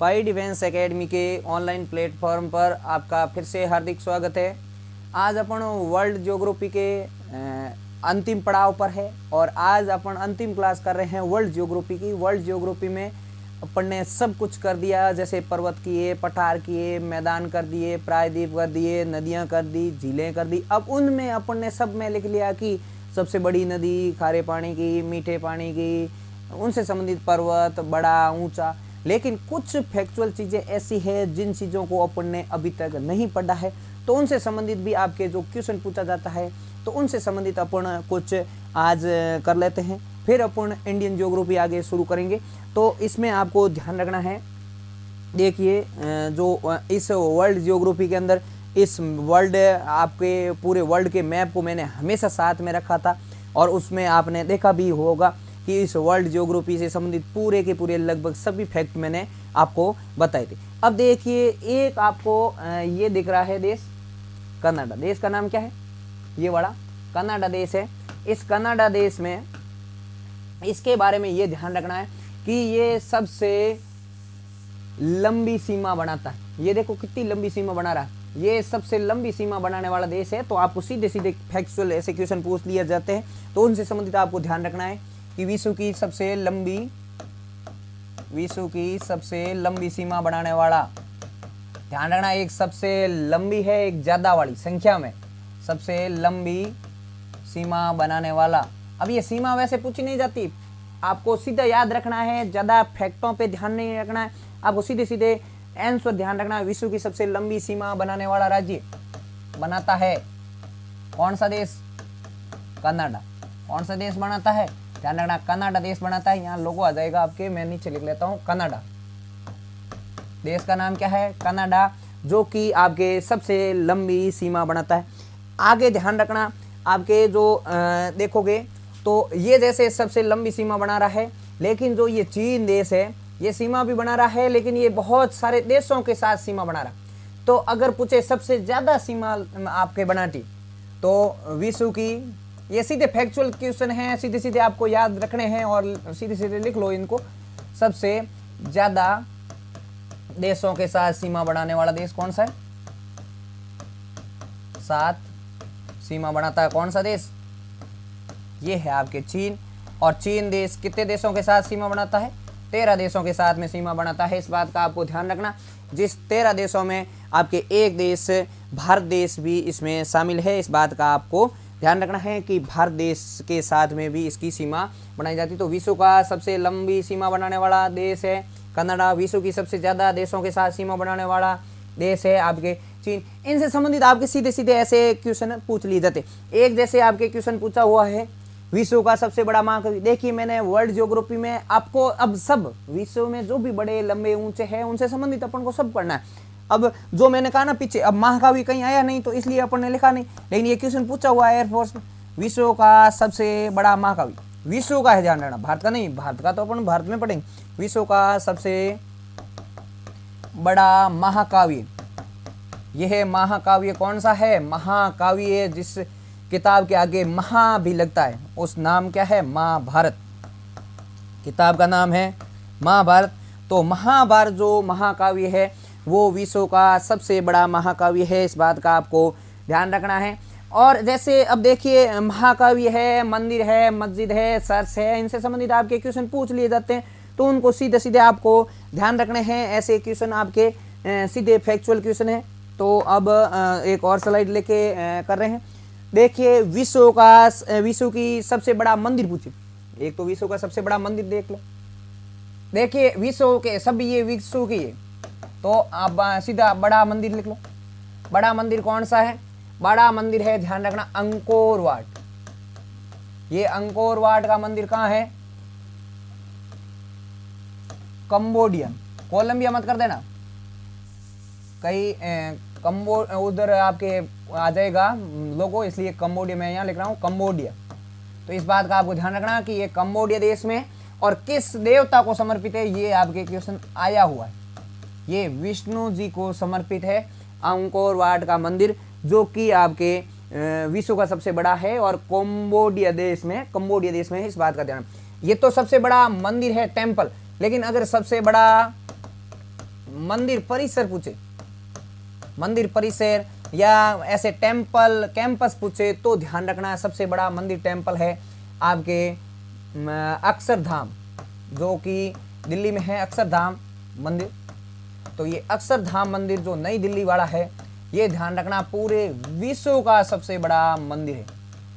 पाई defence academy के online platform पर आपका फिर से हार्दिक स्वागत है। आज अपन वर्ल्ड ज्योग्राफी के अंतिम पड़ाव पर है और आज अपन अंतिम क्लास कर रहे हैं वर्ल्ड ज्योग्राफी की। वर्ल्ड ज्योग्राफी में अपन ने सब कुछ कर दिया, जैसे पर्वत किए, पठार किए, मैदान कर दिए, प्रायद्वीप कर दिए, नदियाँ कर दी, झीलें कर दी। अब उनमें अपन ने सब में लिख लिया कि सबसे बड़ी नदी खारे पानी की, मीठे पानी की, उनसे संबंधित पर्वत, बड़ा, ऊंचा। लेकिन कुछ फैक्चुअल चीज़ें ऐसी है जिन चीज़ों को अपन ने अभी तक नहीं पढ़ा है, तो उनसे संबंधित भी आपके जो क्वेश्चन पूछा जाता है तो उनसे संबंधित अपन कुछ आज कर लेते हैं। फिर अपन इंडियन ज्योग्राफी आगे शुरू करेंगे। तो इसमें आपको ध्यान रखना है, देखिए जो इस वर्ल्ड ज्योग्राफी के अंदर इस वर्ल्ड आपके पूरे वर्ल्ड के मैप को मैंने हमेशा साथ में रखा था और उसमें आपने देखा भी होगा कि इस वर्ल्ड ज्योग्राफी से संबंधित पूरे के पूरे लगभग सभी फैक्ट मैंने आपको बताए थे। अब देखिए एक आपको ये दिख रहा है देश कनाडा। देश का नाम क्या है? ये बड़ा कनाडा देश है। इस कनाडा देश में इसके बारे में ये ध्यान रखना है कि ये सबसे लंबी सीमा बनाता है। ये देखो कितनी लंबी सीमा बना रहा है। ये सबसे लंबी सीमा बनाने वाला देश है। तो आपको सीधे सीधे फैक्चुअल ऐसे क्वेश्चन पूछ लिए जाते हैं, तो उनसे संबंधित आपको ध्यान रखना है कि विश्व की सबसे लंबी सीमा बनाने वाला, ध्यान रखना, एक सबसे लंबी है, एक ज्यादा वाली संख्या में सबसे लंबी सीमा बनाने वाला। अब ये सीमा वैसे पूछी नहीं जाती, आपको सीधा याद रखना है, ज्यादा फैक्टों पे ध्यान नहीं रखना है, आपको सीधे सीधे आंसर ध्यान रखना है। विश्व की सबसे लंबी सीमा बनाने वाला राज्य बनाता है कौन सा देश? कनाडा। कौन सा देश बनाता है? ध्यान रखना, कनाडा देश बनाता है। यहाँ लोगो आ जाएगा आपके, मैं नीचे लिख लेता हूँ कनाडा। देश का नाम क्या है? कनाडा, जो कि आपके सबसे लंबी सीमा बनाता है। आगे ध्यान रखना, आपके जो देखोगे तो ये जैसे सबसे लंबी सीमा बना रहा है, लेकिन जो ये चीन देश है ये सीमा भी बना रहा है, लेकिन ये बहुत सारे देशों के साथ सीमा बना रहा। तो अगर पूछे सबसे ज्यादा सीमा आपके बनाती, तो विश्व की, ये सीधे फैक्चुअल क्वेश्चन हैं, सीधे सीधे आपको याद रखने हैं और सीधे सीधे लिख लो इनको। सबसे ज्यादा देशों के साथ सीमा बनाने वाला देश कौन सा है? 7 सीमा बनाता है कौन सा देश? ये है आपके चीन। और चीन देश कितने देशों के साथ सीमा बनाता है? 13 देशों के साथ में सीमा बनाता है। इस बात का आपको ध्यान रखना। जिस 13 देशों में आपके एक देश भारत देश भी इसमें शामिल है। इस बात का आपको ध्यान रखना है कि भारत देश के साथ में भी इसकी सीमा बनाई जाती है। तो विश्व का सबसे लंबी सीमा बनाने वाला देश है कनाडा। विश्व की सबसे ज्यादा देशों के साथ सीमा बनाने वाला देश है आपके चीन। इनसे संबंधित आपके सीधे सीधे ऐसे क्वेश्चन पूछ लिए जाते। एक जैसे आपके क्वेश्चन पूछा हुआ है विश्व का सबसे बड़ा महाकाव्य। देखिए मैंने वर्ल्ड ज्योग्राफी में आपको अब सब विश्व में जो भी बड़े लंबे ऊंचे हैं उनसे संबंधित अपन को सब पढ़ना है। अब जो मैंने कहा ना पीछे, अब महाकाव्य कहीं आया नहीं तो इसलिए अपन ने लिखा नहीं, लेकिन ये क्वेश्चन पूछा हुआ है एयरफोर्स में। विश्व का सबसे बड़ा महाकाव्य, विश्व का है, ध्यान रखना, भारत का नहीं। भारत का तो अपन भारत में पढ़ेंगे। विश्व का सबसे बड़ा महाकाव्य, यह महाकाव्य कौन सा है? महाकाव्य जिस किताब के आगे महा भी लगता है उस नाम क्या है? महाभारत। किताब का नाम है महाभारत। तो महाभारत जो महाकाव्य है वो विश्व का सबसे बड़ा महाकाव्य है। इस बात का आपको ध्यान रखना है। और जैसे अब देखिए महाकाव्य है, मंदिर है, मस्जिद है, चर्च है, इनसे संबंधित आपके क्वेश्चन पूछ लिए जाते हैं, तो उनको सीधे सीधे आपको ध्यान रखने हैं। ऐसे क्वेश्चन आपके सीधे फैक्चुअल क्वेश्चन है। तो अब एक और स्लाइड लेके कर रहे हैं। देखिए विश्व की सबसे बड़ा मंदिर पूछे। एक तो विश्व का सबसे बड़ा मंदिर देख लो। देखिए विश्व के सभी ये विश्व की है, तो आप सीधा बड़ा मंदिर लिख लो। बड़ा मंदिर कौन सा है? बड़ा मंदिर है, ध्यान रखना, अंकोर वाट। ये अंकोर वाट का मंदिर कहाँ है? कंबोडिया। कोलंबिया मत कर देना, कहीं उधर आपके आ जाएगा लोगो, इसलिए कंबोडिया मैं यहाँ लिख रहा हूँ कंबोडिया। तो इस बात का आपको ध्यान रखना कि ये कंबोडिया देश में और किस देवता को समर्पित है, ये आपके क्वेश्चन आया हुआ है। ये विष्णु जी को समर्पित है अंकोर वाट का मंदिर, जो कि आपके विश्व का सबसे बड़ा है और कंबोडिया देश में है। इस बात का ध्यान। ये तो सबसे बड़ा मंदिर है, टेम्पल, लेकिन अगर सबसे बड़ा मंदिर परिसर पूछे, मंदिर परिसर या ऐसे टेम्पल कैंपस पूछे तो ध्यान रखना सबसे बड़ा मंदिर टेम्पल है आपके अक्षरधाम, जो कि दिल्ली में है अक्षरधाम मंदिर। तो ये अक्षरधाम मंदिर जो नई दिल्ली वाला है, ये ध्यान रखना पूरे विश्व का सबसे बड़ा मंदिर है,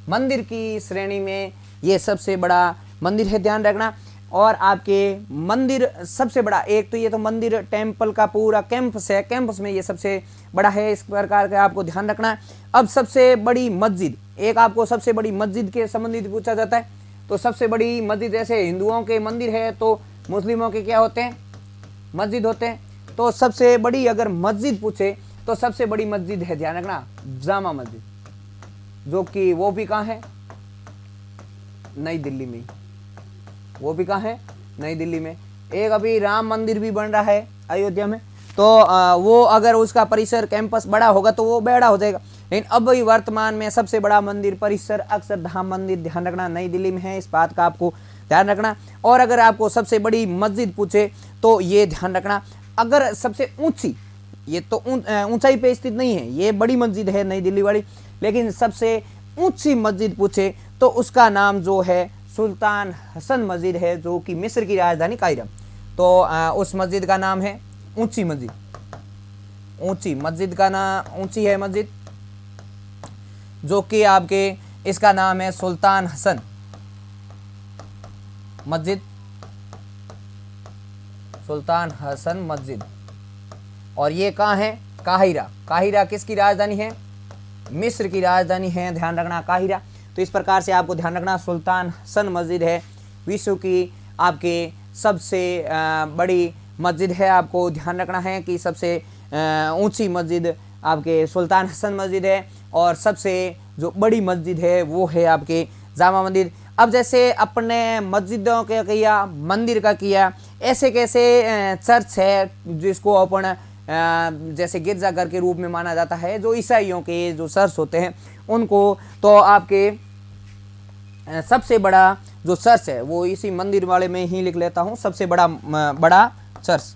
मंदिर की श्रेणी में ये सबसे बड़ा मंदिर है, ध्यान रखना। और आपके मंदिर सबसे बड़ा, एक तो ये तो मंदिर टेम्पल का पूरा कैंपस है, कैंपस में ये सबसे बड़ा है, इस प्रकार का आपको ध्यान रखना है। अब सबसे बड़ी मस्जिद, एक आपको सबसे बड़ी मस्जिद के संबंधित पूछा जाता है, तो सबसे बड़ी मस्जिद, जैसे हिंदुओं के मंदिर है तो मुस्लिमों के क्या होते हैं, मस्जिद होते हैं। तो सबसे बड़ी अगर मस्जिद पूछे तो सबसे बड़ी मस्जिद है, ध्यान रखना, जामा मस्जिद, जो कि वो भी कहाँ है, नई दिल्ली में, वो भी कहाँ है, नई दिल्ली में। एक अभी राम मंदिर भी बन रहा है अयोध्या में, तो वो अगर उसका परिसर कैंपस बड़ा होगा तो वो बड़ा हो जाएगा, लेकिन अब वर्तमान में सबसे बड़ा मंदिर परिसर अक्षरधाम मंदिर, ध्यान रखना, नई दिल्ली में है, इस बात का आपको ध्यान रखना। और अगर आपको सबसे बड़ी मस्जिद पूछे तो ये ध्यान रखना, अगर सबसे ऊंची, ये तो ऊंचाई पे स्थित नहीं है, ये बड़ी मस्जिद है नई दिल्ली वाली, लेकिन सबसे ऊंची मस्जिद पूछे तो उसका नाम जो है सुल्तान हसन मस्जिद है, जो कि मिस्र की राजधानी काहिरा। तो उस मस्जिद का नाम है ऊंची मस्जिद, ऊंची मस्जिद का नाम, ऊंची है मस्जिद, जो कि आपके इसका नाम है सुल्तान हसन मस्जिद, सुल्तान हसन मस्जिद। और ये कहाँ है, काहिरा, काहिरा किसकी राजधानी है, मिस्र की राजधानी है, ध्यान रखना, काहिरा। तो इस प्रकार से आपको ध्यान रखना, सुल्तान हसन मस्जिद है विश्व की आपके सबसे बड़ी मस्जिद है, आपको ध्यान रखना है कि सबसे ऊंची मस्जिद आपके सुल्तान हसन मस्जिद है, और सबसे जो बड़ी मस्जिद है वो है आपके जामा मंदिर। अब जैसे अपने मस्जिदों के किया, मंदिर का किया, ऐसे कैसे चर्च है जिसको अपन जैसे गिरजाघर के रूप में माना जाता है, जो ईसाइयों के जो चर्च होते हैं उनको, तो आपके सबसे बड़ा जो चर्च है वो इसी मंदिर वाले में ही लिख लेता हूँ, सबसे बड़ा चर्च।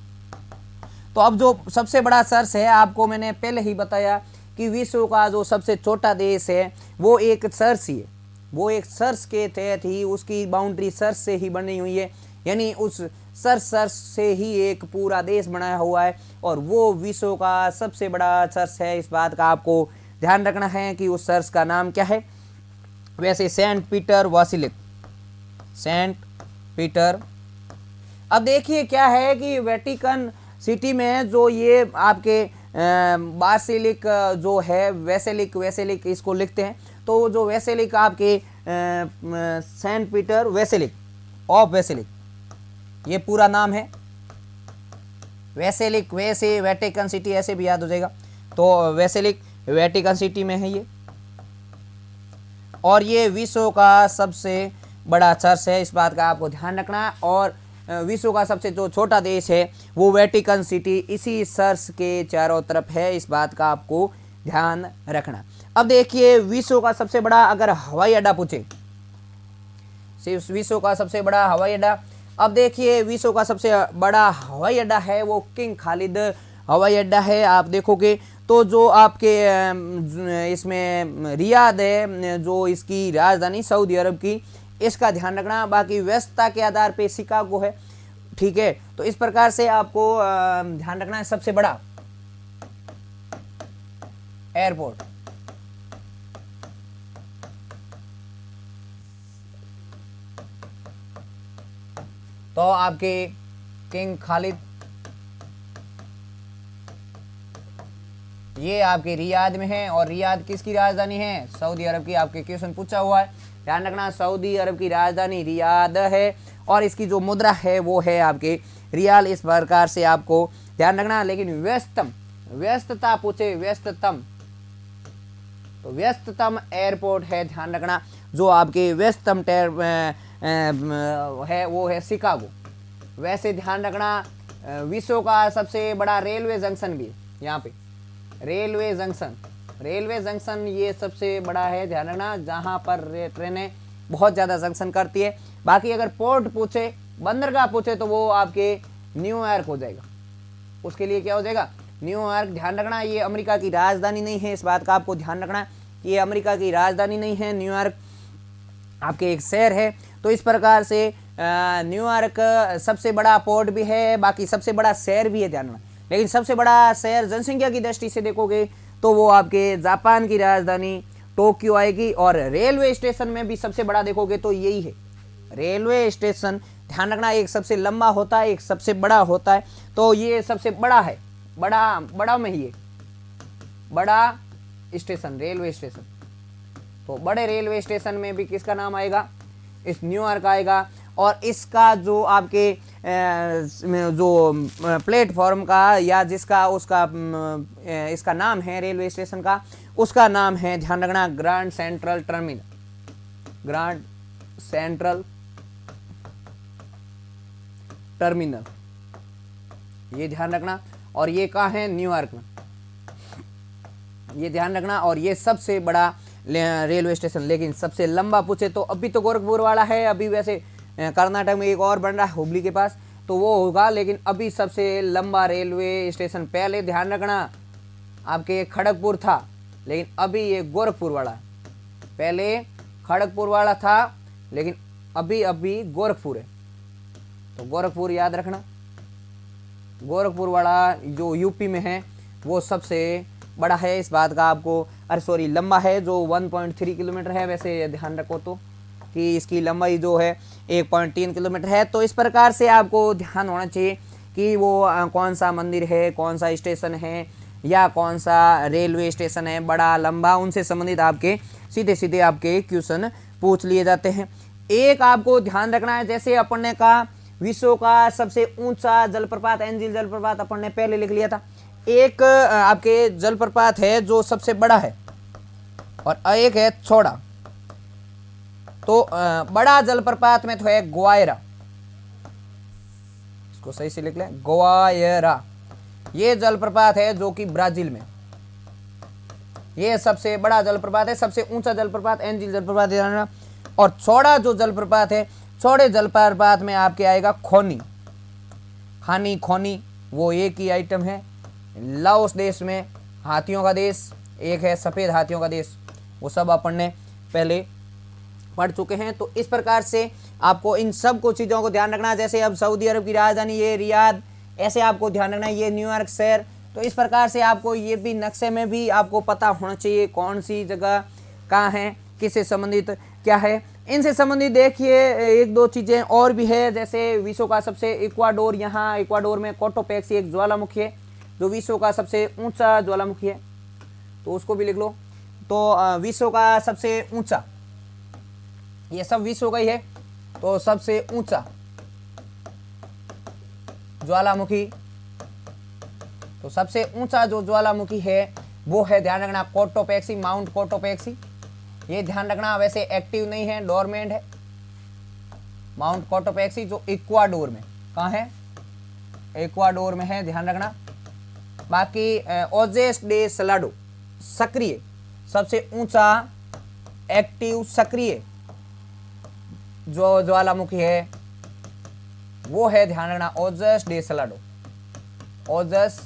तो अब जो सबसे बड़ा चर्च है, आपको मैंने पहले ही बताया कि विश्व का जो सबसे छोटा देश है वो एक चर्च ही है, वो एक चर्च के तहत ही उसकी बाउंड्री चर्च से ही बनी हुई है, यानी उस चर्च से ही एक पूरा देश बनाया हुआ है, और वो विश्व का सबसे बड़ा चर्च है। इस बात का आपको ध्यान रखना है कि उस चर्च का नाम क्या है। वैसे सेंट पीटर वासिलिक, सेंट पीटर। अब देखिए क्या है कि वेटिकन सिटी में जो ये आपके बासिलिक जो है, वैसेलिक इसको लिखते हैं, तो जो वैसेलिक आपके सेंट पीटर वैसेलिक ऑफ वैसेलिक, ये पूरा नाम है वैसेलिक, वैसे वेटिकन सिटी ऐसे भी याद हो जाएगा, तो वैसेलिक वेटिकन सिटी में है ये, और ये विश्व का सबसे बड़ा चर्च है, इस बात का आपको ध्यान रखना। और विश्व का सबसे जो छोटा देश है वो वेटिकन सिटी इसी चर्च के चारों तरफ है, इस बात का आपको ध्यान रखना। अब देखिए विश्व का सबसे बड़ा अगर हवाई अड्डा पूछे, विश्व का सबसे बड़ा हवाई अड्डा, अब देखिए विश्व का सबसे बड़ा हवाई अड्डा है वो किंग खालिद हवाई अड्डा है। आप देखोगे तो जो आपके इसमें रियाद है, जो इसकी राजधानी सऊदी अरब की, इसका ध्यान रखना। बाकी व्यस्तता के आधार पे शिकागो है, ठीक है। तो इस प्रकार से आपको ध्यान रखना है सबसे बड़ा एयरपोर्ट, तो आपके किंग खालिद, ये आपके रियाद में है, और रियाद किसकी राजधानी है, सऊदी अरब की। आपके क्वेश्चन पूछा हुआ है, ध्यान रखना, सऊदी अरब की राजधानी रियाद है, और इसकी जो मुद्रा है वो है आपके रियाल, इस प्रकार से आपको ध्यान रखना। लेकिन व्यस्तता पूछे, व्यस्ततम, तो व्यस्ततम एयरपोर्ट है, ध्यान रखना, जो आपके व्यस्ततम है वो है शिकागो। वैसे ध्यान रखना विश्व का सबसे बड़ा रेलवे जंक्शन भी है, यहाँ पे रेलवे जंक्शन ये सबसे बड़ा है, ध्यान रखना, जहाँ पर ट्रेनें बहुत ज़्यादा जंक्शन करती है। बाकी अगर पोर्ट पूछे, बंदरगाह पूछे, तो वो आपके न्यूयॉर्क हो जाएगा, उसके लिए क्या हो जाएगा न्यूयॉर्क। ध्यान रखना ये अमेरिका की राजधानी नहीं है, इस बात का आपको ध्यान रखना, ये अमेरिका की राजधानी नहीं है, न्यूयॉर्क आपके एक शहर है। तो इस प्रकार से न्यूयॉर्क सबसे बड़ा पोर्ट भी है, बाकी सबसे बड़ा शहर भी है, ध्यान रखना। लेकिन सबसे बड़ा शहर जनसंख्या की दृष्टि से देखोगे तो वो आपके जापान की राजधानी टोक्यो आएगी। और रेलवे स्टेशन में भी सबसे बड़ा देखोगे तो यही है, रेलवे स्टेशन। ध्यान रखना एक सबसे लंबा होता है, एक सबसे बड़ा होता है, तो ये सबसे बड़ा है, बड़ा में ही है बड़ा स्टेशन, रेलवे स्टेशन। तो बड़े रेलवे स्टेशन में भी किसका नाम आएगा, इस न्यूयॉर्क आएगा। और इसका जो आपके जो प्लेटफॉर्म का या जिसका उसका इसका नाम है रेलवे स्टेशन का, उसका नाम है, ध्यान रखना, grand central terminal, grand central terminal, ये ध्यान रखना। और ये कहाँ है, न्यूयॉर्क में, ये ध्यान रखना। और ये सबसे बड़ा रेलवे स्टेशन। लेकिन सबसे लंबा पूछे तो अभी तो गोरखपुर वाला है, अभी वैसे कर्नाटक में एक और बन रहा है हुबली के पास, तो वो होगा। लेकिन अभी सबसे लंबा रेलवे स्टेशन पहले ध्यान रखना आपके खड़गपुर था, लेकिन अभी ये गोरखपुर वाला है। पहले खड़गपुर वाला था लेकिन अभी गोरखपुर है। तो गोरखपुर याद रखना, गोरखपुर वाला जो यूपी में है वो सबसे बड़ा है, इस बात का आपको लंबा है, जो 1.3 किलोमीटर है। वैसे ध्यान रखो तो कि इसकी लंबाई जो है 1.3 किलोमीटर है। तो इस प्रकार से आपको ध्यान होना चाहिए कि वो कौन सा मंदिर है, कौन सा स्टेशन है या कौन सा रेलवे स्टेशन है बड़ा लंबा, उनसे संबंधित आपके सीधे सीधे आपके क्वेश्चन पूछ लिए जाते हैं। एक आपको ध्यान रखना है, जैसे अपन ने कहा विश्व का सबसे ऊंचा जलप्रपात एंजिल जलप्रपात अपन ने पहले लिख लिया था। एक आपके जलप्रपात है जो सबसे बड़ा है और एक है छोटा। तो बड़ा जलप्रपात में तो है ग्वायरा, इसको सही से लिख लें, ग्वायरा। ये जलप्रपात है जो कि ब्राजील में, ये सबसे बड़ा जलप्रपात है, सबसे ऊंचा जलप्रपात एंजिल जलप्रपात है। और छोटा जो जलप्रपात है, छोटे जलप्रपात में आपके आएगा खोनी, खानी खोनी, वो एक ही आइटम है। लाओस देश में हाथियों का देश, एक है सफ़ेद हाथियों का देश, वो सब अपन ने पहले पढ़ चुके हैं। तो इस प्रकार से आपको इन सब को चीज़ों को ध्यान रखना। जैसे अब सऊदी अरब की राजधानी ये रियाद, ऐसे आपको ध्यान रखना ये न्यूयॉर्क शहर। तो इस प्रकार से आपको ये भी नक्शे में भी आपको पता होना चाहिए कौन सी जगह कहाँ है, किससे संबंधित क्या है। इनसे संबंधित देखिए एक दो चीज़ें और भी है, जैसे विश्व का सबसे इक्वाडोर, यहाँ इक्वाडोर में कोटोपेक्सी एक ज्वालामुखी है जो विश्व का सबसे ऊंचा ज्वालामुखी है, तो उसको भी लिख लो। तो विश्व का सबसे ऊंचा, ये सब विश्व का ही है, तो सबसे ऊंचा ज्वालामुखी, तो सबसे ऊंचा जो ज्वालामुखी है वो है, ध्यान रखना, कोटोपेक्सी, माउंट कोटोपेक्सी। ये ध्यान रखना, वैसे एक्टिव नहीं है, डोरमेंट है माउंट कोटोपेक्सी, जो इक्वाडोर में, कहाँ है, इक्वाडोर में है, ध्यान रखना। बाकी ओजेस डे सलाडो सक्रिय, सबसे ऊंचा एक्टिव सक्रिय जो ज्वालामुखी है वो है, ध्यान रखना, ओजस डे सलाडो, ओजस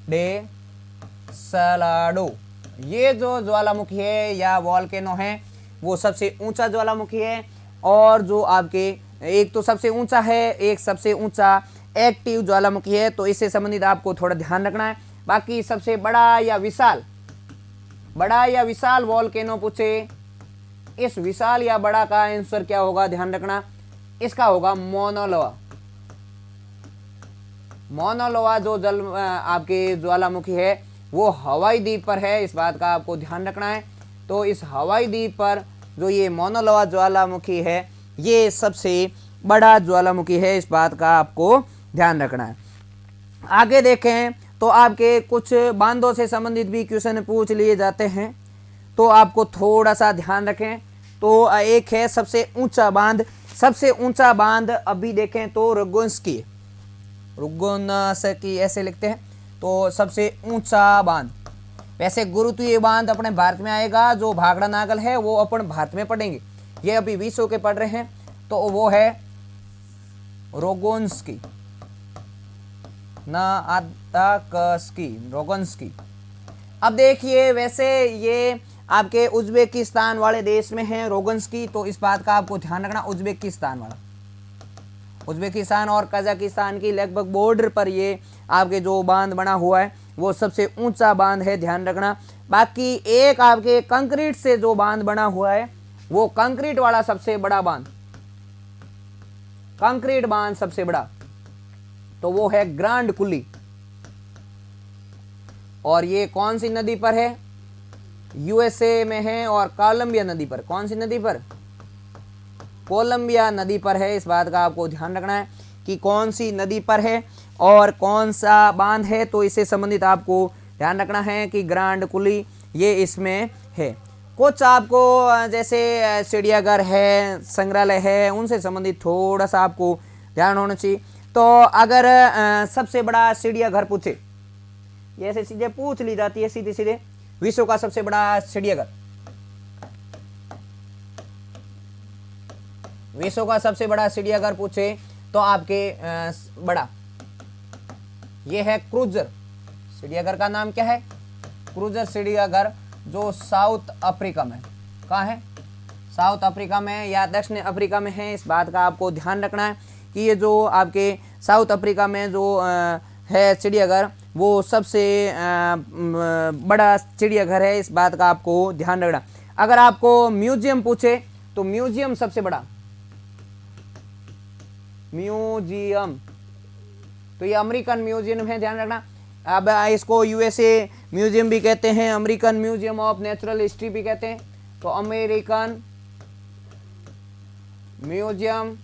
डे सलाडो। ये जो ज्वालामुखी है या वॉल्केनो है वो सबसे ऊंचा ज्वालामुखी है। और जो आपके एक तो सबसे ऊंचा है, एक सबसे ऊंचा एक्टिव ज्वालामुखी है, तो इससे संबंधित आपको थोड़ा ध्यान रखना है। बाकी सबसे बड़ा या विशाल वॉल्केनो पूछे, इस विशाल या बड़ा का आंसर क्या होगा, ध्यान रखना, इसका होगा मौना लोआ। मौना लोआ जो जल आपके ज्वालामुखी है वो हवाई द्वीप पर है, इस बात का आपको ध्यान रखना है। तो इस हवाई द्वीप पर जो ये मौना लोआ ज्वालामुखी है ये सबसे बड़ा ज्वालामुखी है, इस बात का आपको ध्यान रखना है। आगे देखें तो आपके कुछ बांधों से संबंधित भी क्वेश्चन पूछ लिए जाते हैं, तो आपको थोड़ा सा ध्यान रखें। तो एक है सबसे ऊंचा बांध, सबसे ऊंचा बांध अभी देखें तो रुगुंस्की ऐसे लिखते हैं, तो सबसे ऊंचा बांध। वैसे गुरुत्वीय बांध अपने भारत में आएगा, जो भाखड़ा नागल है वो अपन भारत में पढ़ेंगे, ये अभी विश्व के पढ़ रहे हैं, तो वो है रोगोंस्की, नाताकस्की, रोगंस्की। अब देखिए वैसे ये आपके उज्बेकिस्तान वाले देश में है रोगंस्की, तो इस बात का आपको ध्यान रखना। उज्बेकिस्तान वाला, उज्बेकिस्तान और कजाकिस्तान की लगभग बॉर्डर पर ये आपके जो बांध बना हुआ है वो सबसे ऊंचा बांध है, ध्यान रखना। बाकी एक आपके कंक्रीट से जो बांध बना हुआ है वो कंक्रीट वाला सबसे बड़ा बांध, कंक्रीट बांध सबसे बड़ा, तो वो है ग्रांड कुली। और ये कौन सी नदी पर है? यूएसए में है और कोलंबिया नदी पर। कौन सी नदी पर? कोलंबिया नदी पर है। इस बात का आपको ध्यान रखना है कि कौन सी नदी पर है और कौन सा बांध है, तो इससे संबंधित आपको ध्यान रखना है कि ग्रांड कुली ये इसमें है। कुछ आपको जैसे चिड़ियाघर है, संग्रहालय है, उनसे संबंधित थोड़ा सा आपको ध्यान होना चाहिए। तो अगर सबसे बड़ा चिड़ियाघर पूछे, ये ऐसे चीजें पूछ ली जाती है सीधे सीधे, विश्व का सबसे बड़ा चिड़ियाघर, विश्व का सबसे बड़ा चिड़ियाघर पूछे तो आपके बड़ा ये है क्रूजर। चिड़ियाघर का नाम क्या है? क्रूजर चिड़ियाघर, जो साउथ अफ्रीका में। कहाँ है? साउथ अफ्रीका में या दक्षिण अफ्रीका में है। इस बात का आपको ध्यान रखना है कि ये जो आपके साउथ अफ्रीका में जो है चिड़ियाघर वो सबसे बड़ा चिड़ियाघर है। इस बात का आपको ध्यान रखना। अगर आपको म्यूजियम पूछे तो म्यूजियम सबसे बड़ा, म्यूजियम तो ये अमेरिकन म्यूजियम है, ध्यान रखना। अब इसको यूएसए म्यूजियम भी कहते हैं, American museum of natural history भी कहते हैं। तो American museum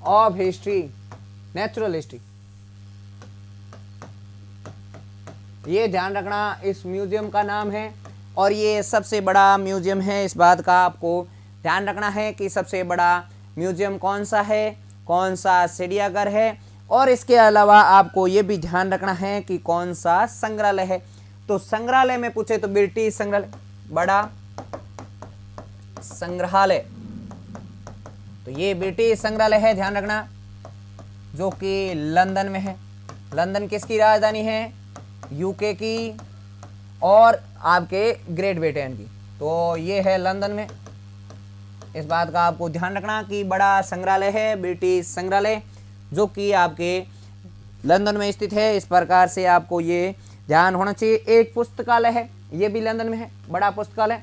of history, natural history, ये ध्यान रखना इस म्यूजियम का नाम है और ये सबसे बड़ा म्यूजियम है। इस बात का आपको ध्यान रखना है कि सबसे बड़ा म्यूजियम कौन सा है, कौन सा चिड़ियाघर है। और इसके अलावा आपको ये भी ध्यान रखना है कि कौन सा संग्रहालय है। तो संग्रहालय में पूछे तो ब्रिटिश संग्रहालय, बड़ा संग्रहालय, तो ये ब्रिटिश संग्रहालय है, ध्यान रखना, जो कि लंदन में है। लंदन किसकी राजधानी है? यूके की और आपके ग्रेट ब्रिटेन की, तो ये है लंदन में। इस बात का आपको ध्यान रखना कि बड़ा संग्रहालय है ब्रिटिश संग्रहालय, जो कि आपके लंदन में स्थित है। इस प्रकार से आपको ये ध्यान होना चाहिए। एक पुस्तकालय है, ये भी लंदन में है, बड़ा पुस्तकालय।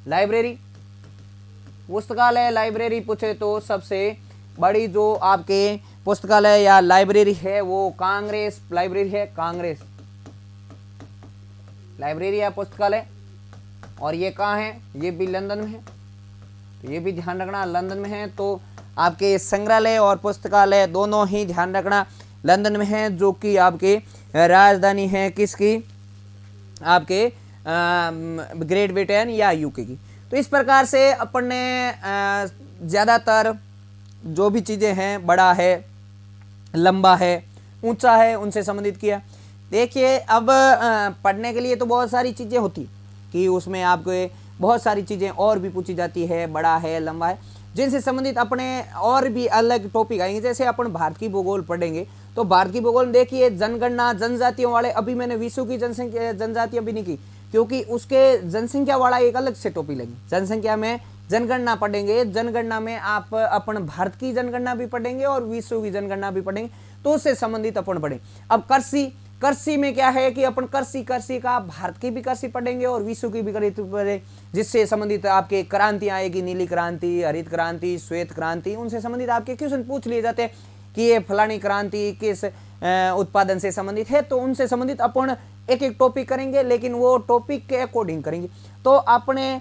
लाइब्रेरी, पुस्तकालय लाइब्रेरी पूछे तो सबसे बड़ी जो आपके पुस्तकालय या लाइब्रेरी है वो कांग्रेस लाइब्रेरी है, कांग्रेस लाइब्रेरी या पुस्तकालय। और ये कहाँ है? ये भी लंदन में है, तो ये भी ध्यान रखना लंदन में है। तो आपके संग्रहालय और पुस्तकालय दोनों ही ध्यान रखना लंदन में है, जो कि आपके राजधानी है किसकी? आपके ग्रेट ब्रिटेन या यूके की। तो इस प्रकार से अपन ने ज़्यादातर जो भी चीज़ें हैं, बड़ा है, लंबा है, ऊंचा है, उनसे संबंधित किया। देखिए अब पढ़ने के लिए तो बहुत सारी चीज़ें होती कि उसमें आपको बहुत सारी चीज़ें और भी पूछी जाती है, बड़ा है, लंबा है, जिनसे संबंधित अपने और भी अलग टॉपिक आएंगे। जैसे अपन भारत की भूगोल पढ़ेंगे तो भारत की भूगोल में देखिए जनगणना, जनजातियों वाले, अभी मैंने विश्व की जनसंख्या जनजातियां भी नहीं की क्योंकि उसके जनसंख्या वाला एक अलग से टॉपिक लगे। जनसंख्या में जनगणना पढ़ेंगे, जनगणना में आप अपन भारत की जनगणना भी पढ़ेंगे और विश्व की जनगणना भी पढ़ेंगे, तो उससे संबंधित अपन पढ़ेंगे। अब कृषि, कृषि में क्या है कि अपन कृषि का भारत की भी कृषि पढ़ेंगे और विश्व की भी पढ़ेंगे, जिससे संबंधित आपके क्रांति आएगी, नीली क्रांति, हरित क्रांति, श्वेत क्रांति, उनसे संबंधित आपके क्वेश्चन पूछ लिए जाते हैं कि ये फलानी क्रांति किस उत्पादन से संबंधित है, तो उनसे संबंधित अपन एक एक टॉपिक करेंगे, लेकिन वो टॉपिक के अकॉर्डिंग करेंगे। तो अपने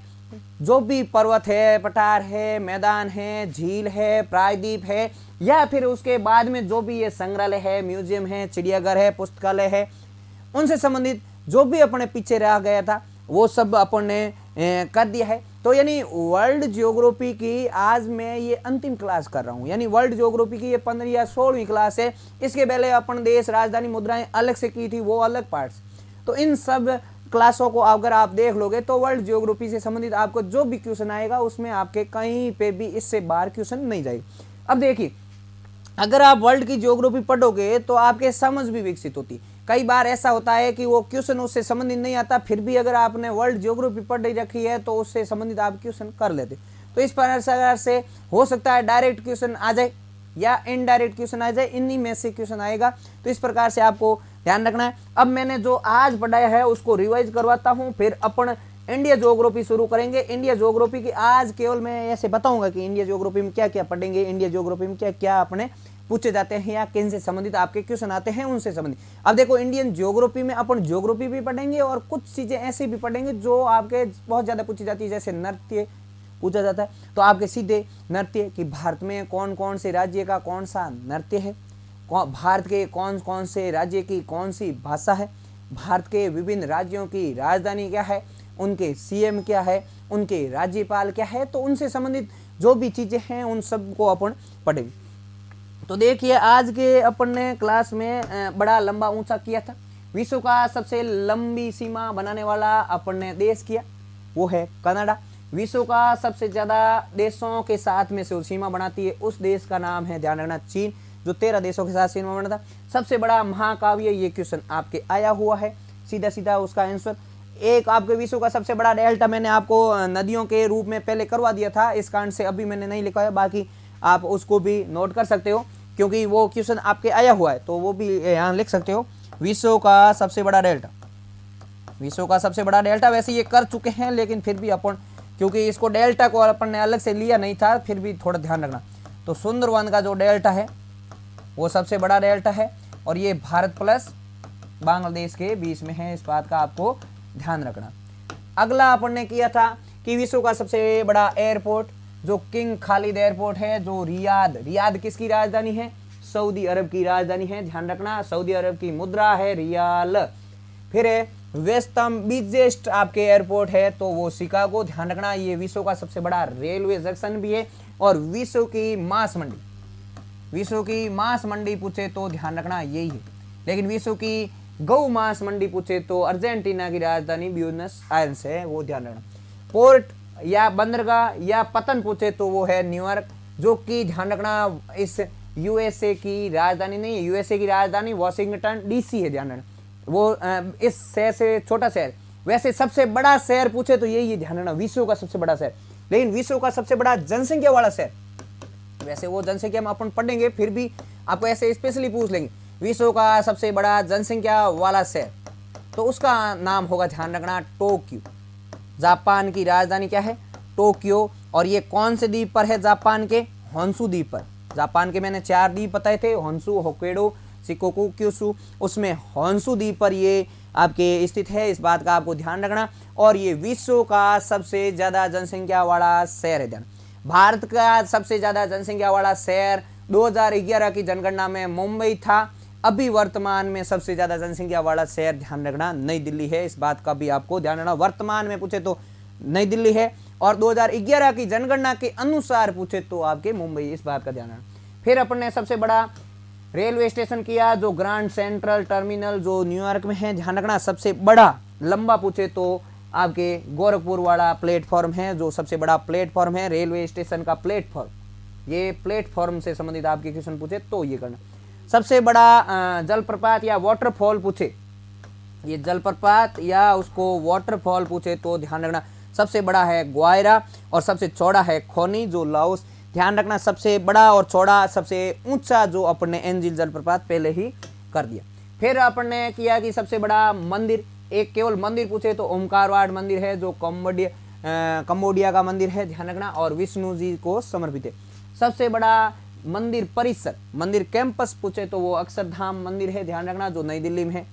जो भी पर्वत है, पठार है, मैदान है, झील है, प्रायद्वीप है, या फिर उसके बाद में जो भी ये संग्रहालय है, म्यूजियम है, चिड़ियाघर है, पुस्तकालय है, उनसे संबंधित जो भी अपने पीछे रह गया था वो सब अपन ने कर दिया है। तो यानी वर्ल्ड ज्योग्राफी की आज मैं ये अंतिम क्लास कर रहा हूँ, यानी वर्ल्ड ज्योग्राफी की ये 15 या 16वीं क्लास है। इसके पहले अपन देश, राजधानी, मुद्राएं अलग से की थी, वो अलग पार्ट्स। तो इन सब क्लासों को अगर आप देख लोगे तो वर्ल्ड ज्योग्राफी से संबंधित आपको जो भी क्वेश्चन आएगा उसमें आपके कहीं पे भी इससे बाहर क्वेश्चन नहीं जाएगा। अब देखिए अगर आप वर्ल्ड की ज्योग्राफी पढ़ोगे तो आपके समझ भी विकसित होती। कई बार ऐसा होता है कि वो क्वेश्चन उससे संबंधित नहीं आता, फिर भी अगर आपने वर्ल्ड ज्योग्राफी पढ़ रखी है तो उससे संबंधित आप क्वेश्चन कर लेते। तो इस प्रकार से हो सकता है डायरेक्ट क्वेश्चन आ जाए या इनडायरेक्ट क्वेश्चन आ जाए, इन्हीं में से क्वेश्चन आएगा। तो इस प्रकार से आपको ध्यान रखना है। अब मैंने जो आज पढ़ाया है उसको रिवाइज करवाता हूँ, फिर अपन इंडिया ज्योग्राफी शुरू करेंगे। इंडिया ज्योग्राफी की आज केवल मैं ऐसे बताऊंगा कि इंडिया ज्योग्राफी में क्या क्या पढ़ेंगे, इंडिया ज्योग्राफी में क्या क्या अपने पूछे जाते हैं या किन से संबंधित आपके क्वेश्चन आते हैं उनसे संबंधित। अब देखो इंडियन ज्योग्राफी में अपन ज्योग्राफी भी पढ़ेंगे और कुछ चीजें ऐसी भी पढ़ेंगे जो आपके बहुत ज्यादा पूछी जाती है, जैसे नृत्य पूछा जाता है। तो आपके सीधे नृत्य कि भारत में कौन कौन से राज्य का कौन सा नृत्य है, भारत के कौन कौन से राज्य की कौन सी भाषा है, भारत के विभिन्न राज्यों की राजधानी क्या है, उनके सीएम क्या है, उनके राज्यपाल क्या है। तो उनसे संबंधित जो भी चीजें हैं उन सब को अपन पढ़ेंगे। तो देखिए आज के अपन ने क्लास में बड़ा लंबा ऊंचा किया था। विश्व का सबसे लंबी सीमा बनाने वाला अपन ने देश किया, वो है कनाडा। विश्व का सबसे ज्यादा देशों के साथ में से सीमा बनाती है उस देश का नाम है, ध्यान रखना, चीन, जो 13 देशों के साथ सीमा बनाता। सबसे बड़ा महाकाव्य, ये क्वेश्चन आपके आया हुआ है, सीधा सीधा उसका आंसर। एक आपके विश्व का सबसे बड़ा डेल्टा मैंने आपको नदियों के रूप में पहले करवा दिया था, इस कारण से अभी मैंने नहीं लिखा है, बाकी आप उसको भी नोट कर सकते हो क्योंकि वो क्वेश्चन आपके आया हुआ है, तो वो भी यहाँ लिख सकते हो। विश्व का सबसे बड़ा डेल्टा, विश्व का सबसे बड़ा डेल्टा, वैसे ये कर चुके हैं लेकिन फिर भी अपन, क्योंकि इसको डेल्टा को अपन ने अलग से लिया नहीं था, फिर भी थोड़ा ध्यान रखना। तो सुंदरवन का जो डेल्टा है वो सबसे बड़ा डेल्टा है और ये भारत प्लस बांग्लादेश के बीच में है, इस बात का आपको ध्यान रखना। अगला अपन ने किया था कि विश्व का सबसे बड़ा एयरपोर्ट जो किंग खालिद एयरपोर्ट है, जो रियाद किसकी राजधानी है, सऊदी अरब की राजधानी है, ध्यान रखना, सऊदी अरब की मुद्रा है रियाल। फिर है वेस्टर्न बिगेस्ट आपके एयरपोर्ट है तो वो शिकागो, ध्यान रखना, ये विश्व का सबसे बड़ा रेलवे जंक्शन भी है। और विश्व की मांस मंडी, विश्व की मांस मंडी पूछे तो ध्यान रखना यही है। लेकिन विश्व की गौ मांस मंडी पूछे तो अर्जेंटीना की राजधानी ब्यूनस आयर्स है, वो ध्यान रखना। पोर्ट या बंदरगाह या पतन पूछे तो वो है न्यूयॉर्क, जो कि ध्यान रखना इस यूएसए की राजधानी नहीं है, यूएसए की राजधानी वॉशिंगटन डीसी है, ध्यान रखना, वो इस शहर से छोटा शहर। वैसे सबसे बड़ा शहर पूछे तो यही है, ध्यान रखना, विश्व का सबसे बड़ा शहर। लेकिन विश्व का सबसे बड़ा जनसंख्या वाला शहर, वैसे वो जनसंख्या हम अपन पढ़ेंगे, फिर भी आपको ऐसे स्पेशली पूछ लेंगे विश्व का सबसे बड़ा जनसंख्या वाला शहर, तो उसका नाम होगा, ध्यान रखना, टोक्यो। जापान की राजधानी क्या है, टोक्यो। और ये कौन से द्वीप पर है, जापान के होन्शु द्वीप पर। जापान के मैंने 4 द्वीप बताए थे, होन्शु, होक्काइडो, शिकोकू, क्यूशु, उसमें होन्शु द्वीप पर ये आपके स्थित है, इस बात का आपको ध्यान रखना। और ये विश्व का सबसे ज्यादा जनसंख्या वाला शहर है, ध्यान। भारत का सबसे ज्यादा जनसंख्या वाला शहर 2011 की जनगणना में मुंबई था, अभी वर्तमान में सबसे ज्यादा जनसंख्या वाला शहर, ध्यान रखना, नई दिल्ली है, इस बात का भी आपको ध्यान रखना। वर्तमान में पूछे तो नई दिल्ली है और 2011 की जनगणना के अनुसार पूछे तो आपके मुंबई, इस बात का ध्यान रखना। फिर अपन ने सबसे बड़ा रेलवे स्टेशन किया जो ग्रांड सेंट्रल टर्मिनल जो न्यूयॉर्क में है, ध्यान रखना। सबसे बड़ा लंबा पूछे तो आपके गोरखपुर वाला प्लेटफॉर्म है, जो सबसे बड़ा प्लेटफॉर्म है रेलवे स्टेशन का प्लेटफॉर्म। ये प्लेटफॉर्म से संबंधित आपके क्वेश्चन पूछे तो ये करना। सबसे बड़ा जलप्रपात या वाटरफॉल पूछे, ये जलप्रपात या उसको वाटरफॉल पूछे तो ध्यान रखना, सबसे बड़ा है ग्वायरा और सबसे चौड़ा है खोनी जो लाओस, ध्यान रखना। सबसे बड़ा और चौड़ा, सबसे ऊंचा जो अपन ने एंजिल जलप्रपात पहले ही कर दिया। फिर अपन ने किया कि सबसे बड़ा मंदिर, एक केवल मंदिर पूछे तो ओमकारवाड़ मंदिर है जो कंबोडिया का मंदिर है, ध्यान रखना, और विष्णु जी को समर्पित है। सबसे बड़ा मंदिर परिसर, मंदिर कैंपस पूछे तो वो अक्षरधाम मंदिर है, ध्यान रखना, जो नई दिल्ली में है।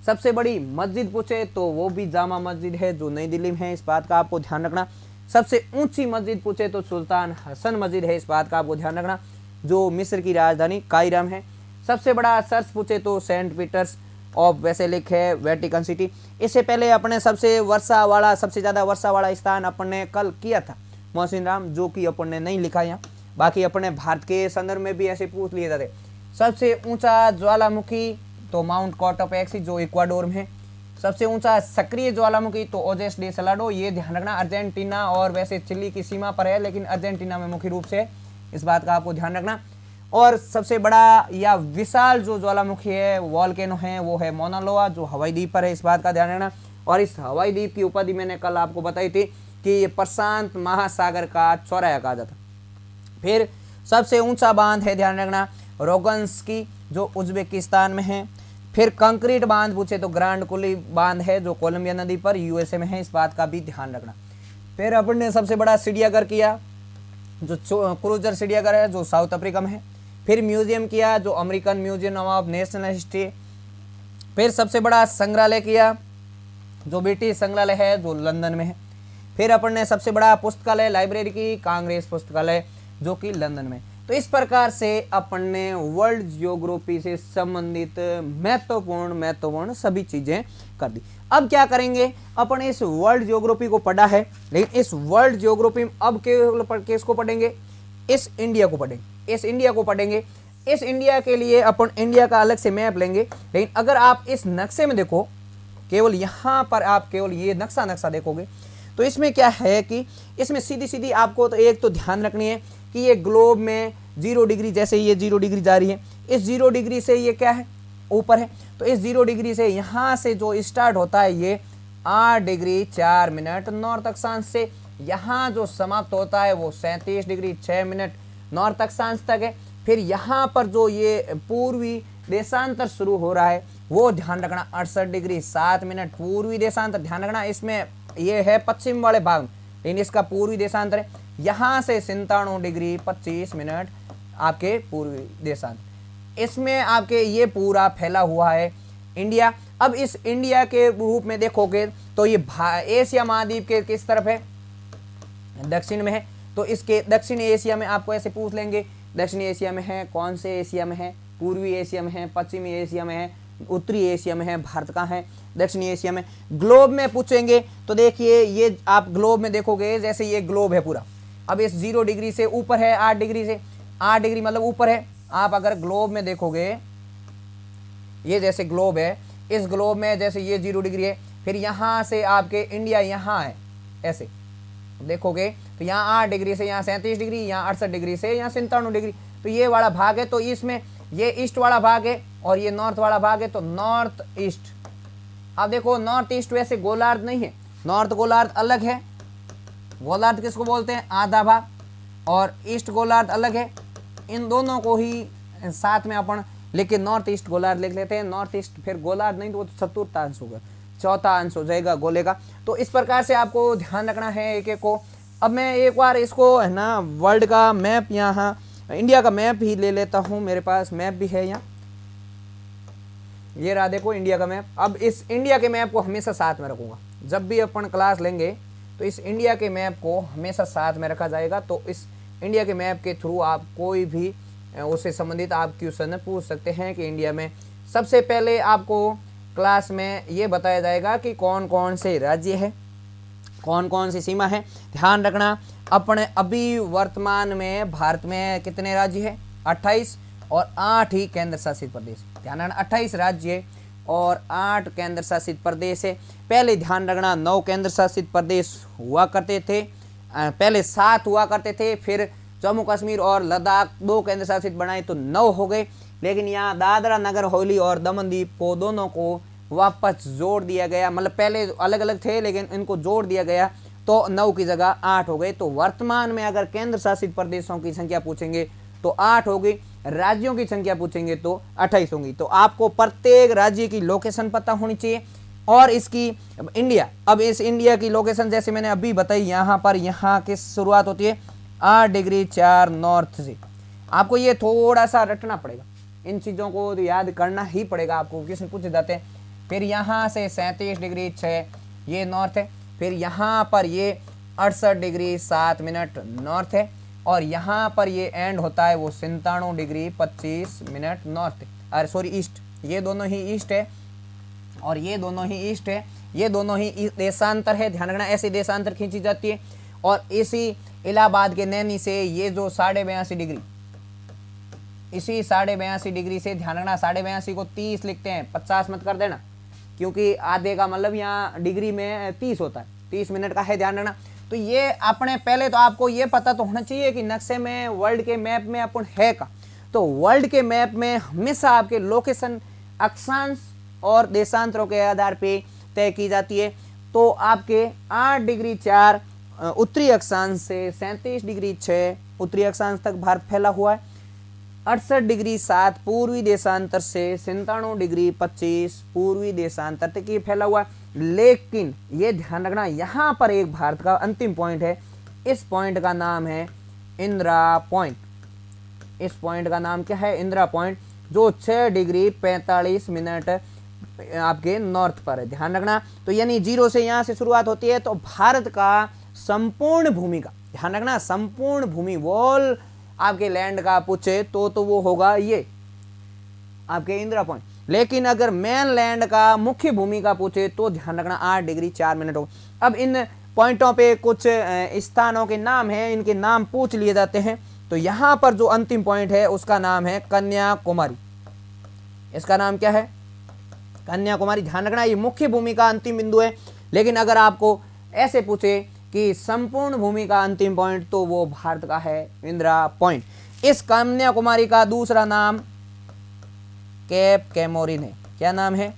सबसे बड़ी मस्जिद पूछे तो वो भी जामा मस्जिद है जो नई दिल्ली में है, इस बात का आपको ध्यान रखना। सबसे ऊंची मस्जिद पूछे तो सुल्तान हसन मस्जिद है, इस बात का आपको ध्यान रखना, जो मिस्र की राजधानी कायरो में है। सबसे बड़ा चर्च पूछे तो सेंट पीटर्स ऑफ बेसिलिक है, वेटिकन सिटी। इससे पहले अपने सबसे वर्षा वाला, सबसे ज्यादा वर्षा वाला स्थान अपन ने कल किया था मोहसिन राम, जो कि अपन ने नहीं लिखा यहाँ, बाकी अपने भारत के संदर्भ में भी ऐसे पूछ लिए जाते। सबसे ऊंचा ज्वालामुखी तो माउंट कोटोपेक्सी जो इक्वाडोर में है। सबसे ऊंचा सक्रिय ज्वालामुखी तो ओजेस डे सलाडो, ये ध्यान रखना, अर्जेंटीना और वैसे चिली की सीमा पर है, लेकिन अर्जेंटीना में मुख्य रूप से, इस बात का आपको ध्यान रखना। और सबसे बड़ा या विशाल जो ज्वालामुखी है, वॉल्केनो है, वो है मौना लोआ, जो हवाई द्वीप पर है, इस बात का ध्यान रखना। और इस हवाई द्वीप की उपाधि मैंने कल आपको बताई थी कि ये प्रशांत महासागर का चौराहा कहा जाता। फिर सबसे ऊंचा बांध है, ध्यान रखना, रोगंस्की, जो उज्बेकिस्तान में है। फिर कंक्रीट बांध पूछे तो ग्रांड कुली बांध है, जो कोलंबिया नदी पर यूएसए में है, इस बात का भी ध्यान रखना। फिर अपन ने सबसे बड़ा चिड़ियाघर किया, जो क्रूजर चिड़ियाघर है, जो साउथ अफ्रीका में है। फिर म्यूजियम किया, जो American museum of national history. फिर सबसे बड़ा संग्रहालय किया, जो ब्रिटिश संग्रहालय है, जो लंदन में है। फिर अपन ने सबसे बड़ा पुस्तकालय लाइब्रेरी की, कांग्रेस पुस्तकालय, जो कि लंदन में। तो इस प्रकार से अपन ने वर्ल्ड जियोग्राफी से संबंधित महत्वपूर्ण सभी चीजें कर दी। अब क्या करेंगे, अपन इस वर्ल्ड जियोग्राफी को पढ़ा है, लेकिन इस वर्ल्ड जियोग्राफी में अब किसको पढ़ेंगे, इस इंडिया को पढ़ेंगे, इस इंडिया को पढ़ेंगे। इस इंडिया के लिए अपन इंडिया का अलग से मैप लेंगे, लेकिन अगर आप इस नक्शे में देखो, केवल यहाँ पर आप केवल ये नक्शा देखोगे तो इसमें क्या है कि इसमें सीधी सीधी आपको तो एक तो ध्यान रखनी है कि ये ग्लोब में 0 डिग्री, जैसे ये 0 डिग्री जा रही है, इस 0 डिग्री से ये क्या है, ऊपर है। तो इस 0 डिग्री से यहाँ से जो स्टार्ट होता है ये 8 डिग्री 4 मिनट नॉर्थ अक्षांश से, यहाँ जो समाप्त होता है वो 37 डिग्री 6 मिनट नॉर्थ अक्षांश तक है। फिर यहाँ पर जो ये पूर्वी देशांतर शुरू हो रहा है वो ध्यान रखना 68 डिग्री 7 मिनट पूर्वी देशांतर, ध्यान रखना इसमें ये है पश्चिम वाले भाग, लेकिन इसका पूर्वी देशांतर है। यहाँ से 97 डिग्री 25 मिनट आपके पूर्वी देशांतर, इसमें आपके ये पूरा फैला हुआ है इंडिया। अब इस इंडिया के रूप में देखोगे तो ये एशिया महाद्वीप के किस तरफ है, दक्षिण में है। तो इसके दक्षिण एशिया में आपको ऐसे पूछ लेंगे, दक्षिण एशिया में है, कौन से एशिया में है, पूर्वी एशिया में है, पश्चिमी एशिया में है, उत्तरी एशिया में है, भारत का है, दक्षिणी एशिया में। ग्लोब में पूछेंगे तो देखिए ये आप ग्लोब में देखोगे, जैसे ये ग्लोब है पूरा, अब इस 0 डिग्री से ऊपर है 8 डिग्री से, 8 डिग्री मतलब ऊपर है। आप अगर ग्लोब में देखोगे, ये जैसे ग्लोब है, इस ग्लोब में जैसे ये 0 डिग्री है, फिर यहाँ से आपके इंडिया यहाँ है, ऐसे देखोगे तो यहाँ 8 डिग्री से यहाँ 37 डिग्री, यहाँ 68 डिग्री से यहाँ 97 डिग्री, तो ये वाला भाग है। तो इसमें ये ईस्ट वाला भाग है और ये नॉर्थ वाला भाग है, तो नॉर्थ ईस्ट। अब देखो नॉर्थ ईस्ट वैसे गोलार्ध नहीं है, नॉर्थ गोलार्ध अलग है, गोलार्ध किसको बोलते हैं, आधा भाग, और ईस्ट गोलार्ध अलग है। इन दोनों को ही साथ में अपन लेके नॉर्थ ईस्ट गोलार्ध लिख लेते हैं। नॉर्थ ईस्ट फिर गोलार्ध नहीं तो वो चतुर्थांश होगा, चौथा अंश हो जाएगा गोले का। तो इस प्रकार से आपको ध्यान रखना है एक एक को। अब मैं एक बार इसको है ना वर्ल्ड का मैप, यहाँ इंडिया का मैप ही ले लेता हूँ, मेरे पास मैप भी है यहाँ, ये रहा देखो इंडिया का मैप। अब इस इंडिया के मैप को हमेशा साथ में रखूंगा, जब भी अपन क्लास लेंगे तो इस इंडिया के मैप को हमेशा साथ में रखा जाएगा। तो इस इंडिया के मैप के थ्रू आप कोई भी उससे संबंधित आप क्वेश्चन पूछ सकते हैं कि इंडिया में सबसे पहले आपको क्लास में ये बताया जाएगा कि कौन कौन से राज्य है, कौन कौन सी सीमा है। ध्यान रखना अपने अभी वर्तमान में भारत में कितने राज्य है, 28, और 8 ही केंद्र शासित प्रदेश। ध्यान रखना 28 राज्य और 8 केंद्र शासित प्रदेश है। पहले ध्यान रखना 9 केंद्र शासित प्रदेश हुआ करते थे, पहले 7 हुआ करते थे, फिर जम्मू कश्मीर और लद्दाख 2 केंद्र शासित बनाए तो 9 हो गए। लेकिन यहाँ दादरा नगर हवेली और दमन दीव को दोनों को वापस जोड़ दिया गया, मतलब पहले अलग अलग थे लेकिन इनको जोड़ दिया गया तो 9 की जगह 8 हो गए। तो वर्तमान में अगर केंद्र शासित प्रदेशों की संख्या पूछेंगे तो 8 होगी, राज्यों की संख्या पूछेंगे तो 28 होंगी। तो आपको प्रत्येक राज्य की लोकेशन पता होनी चाहिए और इसकी इंडिया, अब इस इंडिया की लोकेशन जैसे मैंने अभी बताई, यहाँ पर यहाँ की शुरुआत होती है 8 डिग्री 4 नॉर्थ से। आपको ये थोड़ा सा रटना पड़ेगा, इन चीज़ों को याद करना ही पड़ेगा आपको, किसी पूछ जाते हैं। फिर यहाँ से 37 डिग्री 6 ये नॉर्थ है, फिर यहाँ पर ये 68 डिग्री 7 मिनट नॉर्थ है, और यहाँ पर ये एंड होता है वो 97 डिग्री 25 मिनट नॉर्थ, अरे सॉरी ईस्ट, ये दोनों ही ईस्ट है और ये दोनों ही ईस्ट है, ये दोनों ही देशांतर है। ध्यान रखना ऐसे देशांतर खींची जाती है। और इसी इलाहाबाद के नैनी से ये जो 82.5 डिग्री, इसी 82.5 डिग्री से, ध्यान रखना 82.5 को 30 लिखते हैं, 50 मत कर देना, क्योंकि आधे का मतलब यहाँ डिग्री में 30 होता है, 30 मिनट का है, ध्यान रखना। तो ये अपने पहले तो आपको ये पता तो होना चाहिए कि नक्शे में वर्ल्ड के मैप में अपन है का। तो वर्ल्ड के मैप में हमेशा आपके लोकेशन अक्षांश और देशांतरों के आधार पे तय की जाती है। तो आपके 8 डिग्री 4 उत्तरी अक्षांश से 37 डिग्री 6 उत्तरी अक्षांश तक भारत फैला हुआ है। 68 डिग्री 7 पूर्वी देशांतर से 97 डिग्री 25 पूर्वी देशांतर तक ये फैला हुआ है। लेकिन ये ध्यान रखना, यहाँ पर एक भारत का अंतिम पॉइंट है। इस पॉइंट का नाम है इंदिरा पॉइंट। इस पॉइंट का नाम क्या है? इंदिरा पॉइंट, जो 6 डिग्री 45 मिनट आपके नॉर्थ पर है। ध्यान रखना, तो यानी 0 से यहाँ से शुरुआत होती है। तो भारत का संपूर्ण भूमि का, ध्यान रखना, संपूर्ण भूमि वॉल आपके लैंड का पूछे तो वो होगा ये आपके इंदिरा पॉइंट। लेकिन अगर मेन लैंड का मुख्य भूमि का पूछे तो ध्यान रखना 8 डिग्री 4 मिनट हो। अब इन पॉइंटों पे कुछ स्थानों के नाम हैं, इनके नाम पूछ लिए जाते हैं। तो यहाँ पर जो अंतिम पॉइंट है उसका नाम है कन्याकुमारी। इसका नाम क्या है? कन्याकुमारी। ध्यान रखना, ये मुख्य भूमि का अंतिम बिंदु है। लेकिन अगर आपको ऐसे पूछे कि संपूर्ण भूमि का अंतिम पॉइंट, तो वो भारत का है इंदिरा पॉइंट। इस कन्याकुमारी का दूसरा नाम केप कैमोरिन है। क्या नाम है?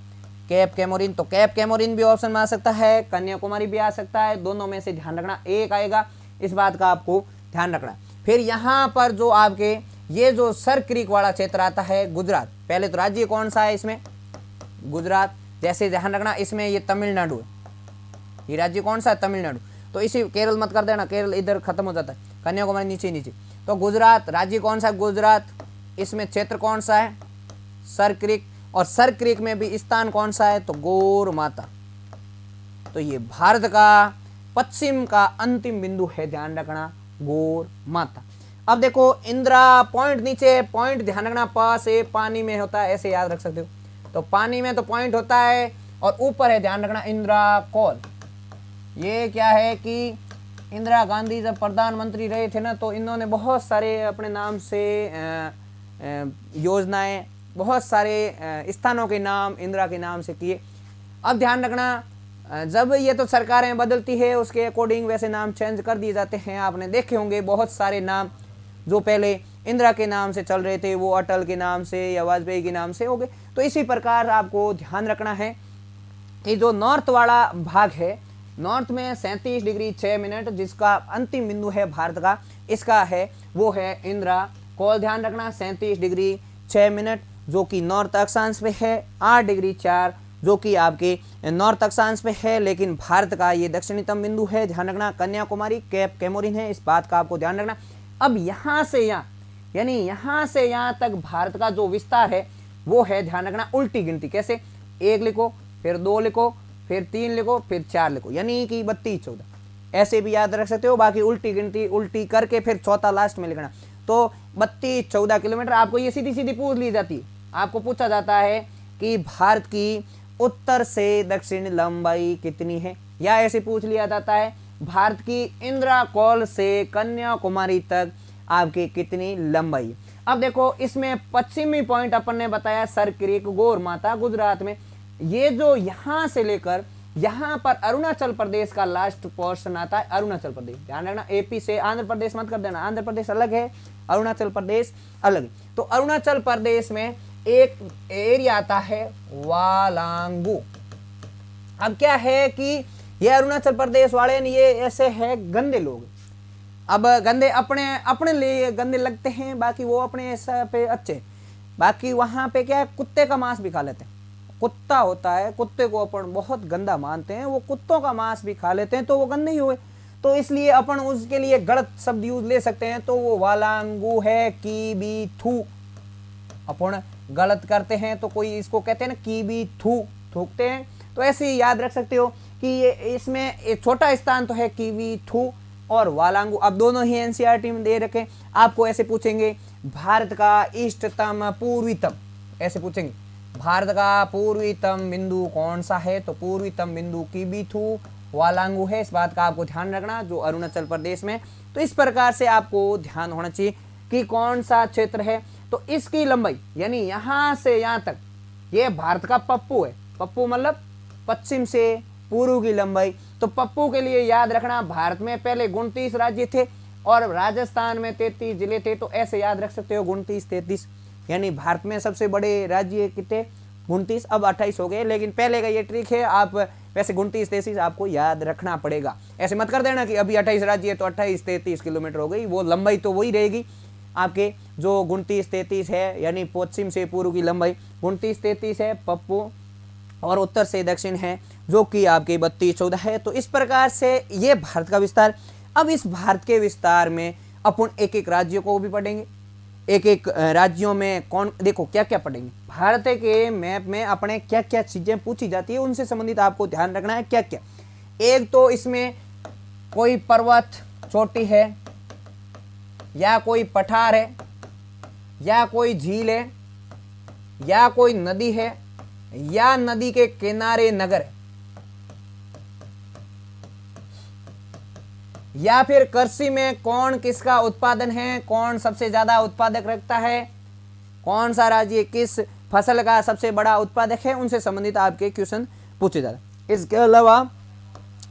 Cape Comorin. तो केप कैमोरिन भी ऑप्शन में आ सकता है, कन्याकुमारी भी आ सकता है, दोनों में से ध्यान रखना एक आएगा। इस बात का आपको ध्यान रखना। फिर यहाँ पर जो आपके ये जो सर क्रीक वाला क्षेत्र आता है गुजरात, पहले तो राज्य कौन सा है इसमें? गुजरात। जैसे ध्यान रखना इसमें ये तमिलनाडु है, ये राज्य कौन सा है? तमिलनाडु। तो इसी केरल मत कर देना, केरल इधर खत्म हो जाता है, कन्याकुमारी नीचे नीचे। तो गुजरात, राज्य कौन सा है? गुजरात। इसमें क्षेत्र कौन सा है? Sir creek. और सर क्रीक में भी स्थान कौन सा है? तो गौर माता। तो ये भारत का पश्चिम का अंतिम बिंदु है, ध्यान रखना, गौर माता। अब देखो इंदिरा पॉइंट नीचे पॉइंट, ध्यान रखना प से पानी में होता है, ऐसे याद रख सकते हो। तो पानी में तो पॉइंट होता है, और ऊपर है ध्यान रखना इंदिरा कॉल। ये क्या है कि इंदिरा गांधी जब प्रधानमंत्री रहे थे ना, तो इन्होंने बहुत सारे अपने नाम से योजनाएं, बहुत सारे स्थानों के नाम इंदिरा के नाम से किए। अब ध्यान रखना, जब ये तो सरकारें बदलती है उसके अकॉर्डिंग वैसे नाम चेंज कर दिए जाते हैं। आपने देखे होंगे बहुत सारे नाम जो पहले इंदिरा के नाम से चल रहे थे वो अटल के नाम से या वाजपेयी के नाम से हो गए। तो इसी प्रकार आपको ध्यान रखना है कि जो नॉर्थ वाला भाग है, नॉर्थ में 37 डिग्री 6 मिनट जिसका अंतिम बिंदु है भारत का, इसका है वो है इंदिरा कॉल। ध्यान रखना 37 डिग्री 6 मिनट जो कि नॉर्थ अक्षांश पे है, 8 डिग्री 4 जो कि आपके नॉर्थ अक्षांश पे है, लेकिन भारत का ये दक्षिणतम बिंदु है। ध्यान रखना कन्याकुमारी केप कैमोरिन है, इस बात का आपको ध्यान रखना। अब यहाँ से यहाँ, यानी यहाँ से यहाँ तक भारत का जो विस्तार है वो है, ध्यान रखना, उल्टी गिनती। कैसे? 1 लिखो, फिर 2 लिखो, फिर 3 लिखो, फिर 4 लिखो, यानी कि 32 14, ऐसे भी याद रख सकते हो। बाकी उल्टी गिनती उल्टी करके फिर चौथा लास्ट में लिखना। तो 32 14 किलोमीटर आपको ये सीधी सीधी पूछ ली जाती है। आपको पूछा जाता है कि भारत की उत्तर से दक्षिण लंबाई कितनी है, या ऐसे पूछ लिया जाता है भारत की इंदिरा कॉल से कन्याकुमारी तक आपकी कितनी लंबाई। अब देखो इसमें पश्चिमी पॉइंट अपन ने बताया सर क्रीक गौर माता गुजरात में। ये जो यहाँ से लेकर यहाँ पर अरुणाचल प्रदेश का लास्ट पोर्शन आता है, अरुणाचल प्रदेश। ध्यान रखना एपी से आंध्र प्रदेश मत कर देना, आंध्र प्रदेश अलग है, अरुणाचल प्रदेश अलग है। तो अरुणाचल प्रदेश में एक एरिया आता है वालांगू। अब क्या है कि ये अरुणाचल प्रदेश वाले ये ऐसे है गंदे लोग। अब गंदे अपने लिए गंदे लगते हैं, बाकी वो अपने ऐसा पे अच्छे। बाकी वहां पे क्या है, कुत्ते का मांस भी खा लेते हैं। कुत्ता होता है, कुत्ते को अपन बहुत गंदा मानते हैं, वो कुत्तों का मांस भी खा लेते हैं, तो वो गंदे ही हुए। तो इसलिए अपन उसके लिए गलत शब्द यूज ले सकते हैं। तो वो वालांगू है की बी थू, अपन गलत करते हैं तो कोई इसको कहते हैं ना की बी थू, थूकते हैं। तो ऐसे ही याद रख सकते हो कि ये इसमें एक छोटा स्थान तो है कीवी थू और वालांगू। अब दोनों ही एनसीईआरटी में दे रखे। आपको ऐसे पूछेंगे भारत का इष्टतम पूर्वीतम, ऐसे पूछेंगे भारत का पूर्वीतम बिंदु कौन सा है, तो पूर्वीतम बिंदु कीवी थू वालांगू है। इस बात का आपको ध्यान रखना, जो अरुणाचल प्रदेश में। तो इस प्रकार से आपको ध्यान होना चाहिए कि कौन सा क्षेत्र है। तो इसकी लंबाई यानी यहाँ से यहाँ तक ये भारत का पप्पू है। पप्पू मतलब पश्चिम से पूर्व की लंबाई। तो पप्पू के लिए याद रखना भारत में पहले 29 राज्य थे और राजस्थान में 33 जिले थे। तो ऐसे याद रख सकते हो 29 33, यानी भारत में सबसे बड़े राज्य कितने 29, अब 28 हो गए, लेकिन पहले का ये ट्रिक है, आप वैसे 29 33 आपको याद रखना पड़ेगा। ऐसे मत कर देना कि अभी 28 राज्य है तो 28 33 किलोमीटर हो गई, वो लंबाई तो वही रहेगी आपके जो 29 33 है, यानी पश्चिम से पूर्व की लंबाई 29 33 है पप्पू, और उत्तर से दक्षिण है जो कि आपके 32 14 है। तो इस प्रकार से ये भारत का विस्तार। अब इस भारत के विस्तार में अपन एक एक राज्यों को भी पढ़ेंगे, एक एक राज्यों में कौन, देखो क्या क्या पढ़ेंगे। भारत के मैप में अपने क्या क्या चीजें पूछी जाती है उनसे संबंधित आपको ध्यान रखना है क्या क्या। एक तो इसमें कोई पर्वत चोटी है, या कोई पठार है, या कोई झील है, या कोई नदी है, या नदी के किनारे नगर है, या फिर कृषि में कौन किसका उत्पादन है, कौन सबसे ज्यादा उत्पादक रखता है, कौन सा राज्य किस फसल का सबसे बड़ा उत्पादक है, उनसे संबंधित आपके क्वेश्चन पूछे जाते हैं। इसके अलावा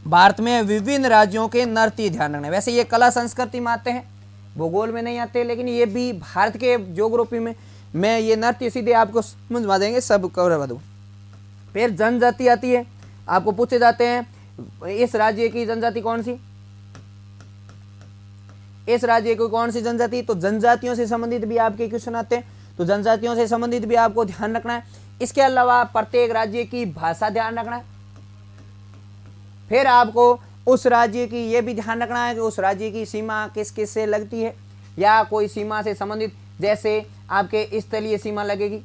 भारत में विभिन्न राज्यों के नृत्य ध्यान रखना है। वैसे ये कला संस्कृति में आते हैं, भूगोल में नहीं आते, लेकिन ये भी भारत के ज्योग्राफी में मैं ये नृत्य सीधे आपको समझवा देंगे, सब करवा दूँ। फिर जनजाति आती है, आपको पूछे जाते हैं इस राज्य की जनजाति कौन सी, इस राज्य की कौन सी जनजाति, तो जनजातियों से संबंधित भी आपके क्वेश्चन आते हैं, तो जनजातियों से संबंधित भी आपको ध्यान रखना है। इसके अलावा प्रत्येक राज्य की भाषा ध्यान रखना है। फिर आपको उस राज्य की ये भी ध्यान रखना है कि उस राज्य की सीमा किस किस से लगती है, या कोई सीमा से संबंधित, जैसे आपके स्थलीय सीमा लगेगी,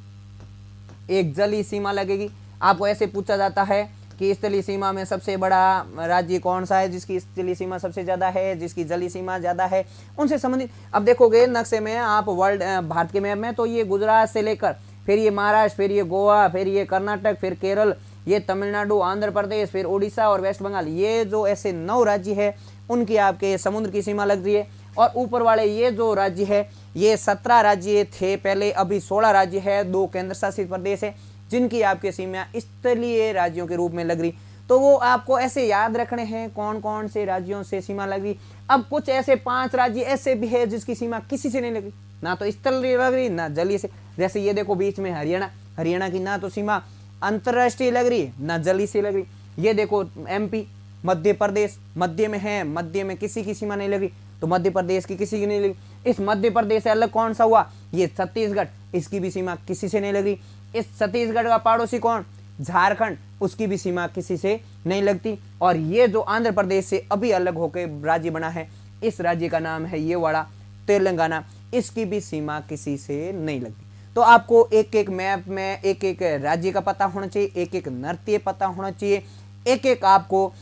एक जलीय सीमा लगेगी। आपको ऐसे पूछा जाता है कि स्थलीय सीमा में सबसे बड़ा राज्य कौन सा है, जिसकी स्थलीय सीमा सबसे ज्यादा है, जिसकी जलीय सीमा ज्यादा है, उनसे संबंधित। अब देखोगे नक्शे में आप वर्ल्ड भारत के मैप में, तो ये गुजरात से लेकर फिर ये महाराष्ट्र, फिर ये गोवा, फिर ये कर्नाटक, फिर केरल, ये तमिलनाडु, आंध्र प्रदेश, फिर उड़ीसा और वेस्ट बंगाल, ये जो ऐसे 9 राज्य है उनकी आपके समुद्र की सीमा लग रही है। और ऊपर वाले ये जो राज्य है ये 17 राज्य थे पहले, अभी 16 राज्य है, 2 केंद्र शासित प्रदेश है जिनकी आपके सीमा स्थलीय राज्यों के रूप में लग रही। तो वो आपको ऐसे याद रखने हैं कौन कौन से राज्यों से सीमा लग रही। अब कुछ ऐसे 5 राज्य ऐसे भी है जिसकी सीमा किसी से नहीं लग रही, ना तो स्थलीय लग रही ना जलीय से। जैसे ये देखो बीच में हरियाणा, हरियाणा की ना तो सीमा अंतरराष्ट्रीय लग रही ना जलीय से लग रही। ये देखो एमपी, मध्य प्रदेश मध्य में है, मध्य में किसी की सीमा नहीं लग रही, तो मध्य प्रदेश की किसी की नहीं लगी। इस मध्य प्रदेश से अलग कौन सा हुआ, ये छत्तीसगढ़, इसकी भी सीमा किसी से नहीं लग रही। इस छत्तीसगढ़ का पड़ोसी कौन, झारखंड, उसकी भी सीमा किसी से नहीं लगती। और ये जो आंध्र प्रदेश से अभी अलग होकर राज्य बना है, इस राज्य का नाम है ये वाला तेलंगाना, इसकी भी सीमा किसी से नहीं लगती। तो आपको एक एक मैप में एक एक राज्य का पता होना चाहिए, एक एक नृत्य पता होना चाहिए, एक एक आपको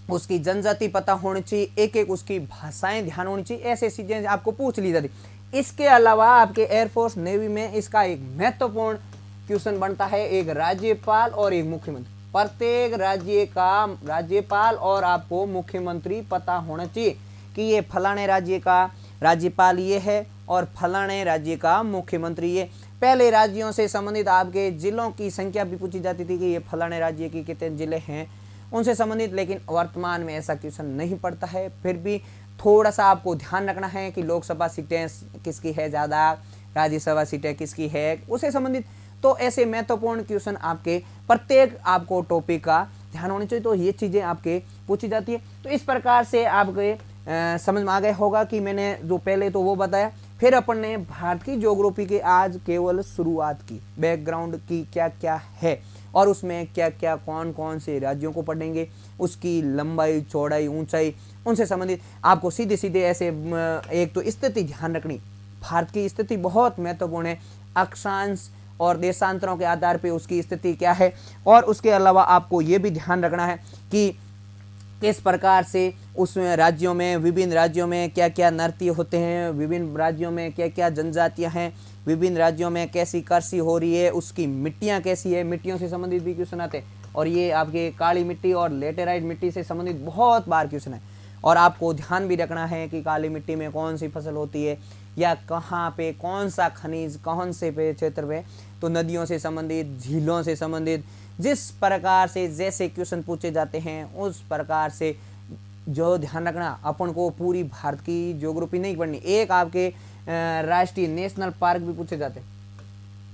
उसकी जनजाति पता होनी चाहिए, एक एक उसकी भाषाएं ध्यान होनी चाहिए। ऐसे चीजें आपको पूछ ली जाती। इसके अलावा आपके एयरफोर्स नेवी में इसका एक महत्वपूर्ण क्वेश्चन बनता है, एक राज्यपाल और एक मुख्यमंत्री। प्रत्येक राज्य का राज्यपाल और आपको मुख्यमंत्री पता होना चाहिए कि ये फलाने राज्य का राज्यपाल ये है और फलाने राज्य का मुख्यमंत्री ये। पहले राज्यों से संबंधित आपके जिलों की संख्या भी पूछी जाती थी कि ये फलाने राज्य की कितने जिले हैं उनसे संबंधित, लेकिन वर्तमान में ऐसा क्वेश्चन नहीं पड़ता है। फिर भी थोड़ा सा आपको ध्यान रखना है कि लोकसभा सीटें किसकी है ज़्यादा, राज्यसभा सीटें किसकी है, उससे संबंधित। तो ऐसे महत्वपूर्ण क्वेश्चन आपके प्रत्येक आपको टॉपिक का ध्यान होना चाहिए, तो ये चीज़ें आपके पूछी जाती है। तो इस प्रकार से आपके समझ में आ गया होगा कि मैंने जो पहले तो वो बताया, फिर अपन ने भारत की ज्योग्राफी के आज केवल शुरुआत की, बैकग्राउंड की क्या क्या है और उसमें क्या क्या कौन कौन से राज्यों को पढ़ेंगे, उसकी लंबाई चौड़ाई ऊंचाई, उनसे संबंधित आपको सीधे सीधे ऐसे एक तो स्थिति ध्यान रखनी। भारत की स्थिति बहुत महत्वपूर्ण है, अक्षांश और देशांतरों के आधार पे उसकी स्थिति क्या है। और उसके अलावा आपको ये भी ध्यान रखना है कि किस प्रकार से उस राज्यों में, विभिन्न राज्यों में क्या क्या नृत्य होते हैं, विभिन्न राज्यों में क्या क्या जनजातियां हैं, विभिन्न राज्यों में कैसी कृषि हो रही है, उसकी मिट्टियां कैसी है, मिट्टियों से संबंधित भी क्वेश्चन आते हैं। और ये आपके काली मिट्टी और लेटेराइट मिट्टी से संबंधित बहुत बार क्वेश्चन है। और आपको ध्यान भी रखना है कि काली मिट्टी में कौन सी फसल होती है या कहाँ पे कौन सा खनिज कौन से पे क्षेत्र पे। तो नदियों से संबंधित, झीलों से संबंधित जिस प्रकार से जैसे क्वेश्चन पूछे जाते हैं उस प्रकार से जो ध्यान रखना, अपन को पूरी भारत की ज्योग्राफी नहीं पढ़नी। एक आपके राष्ट्रीय नेशनल पार्क भी पूछे जाते,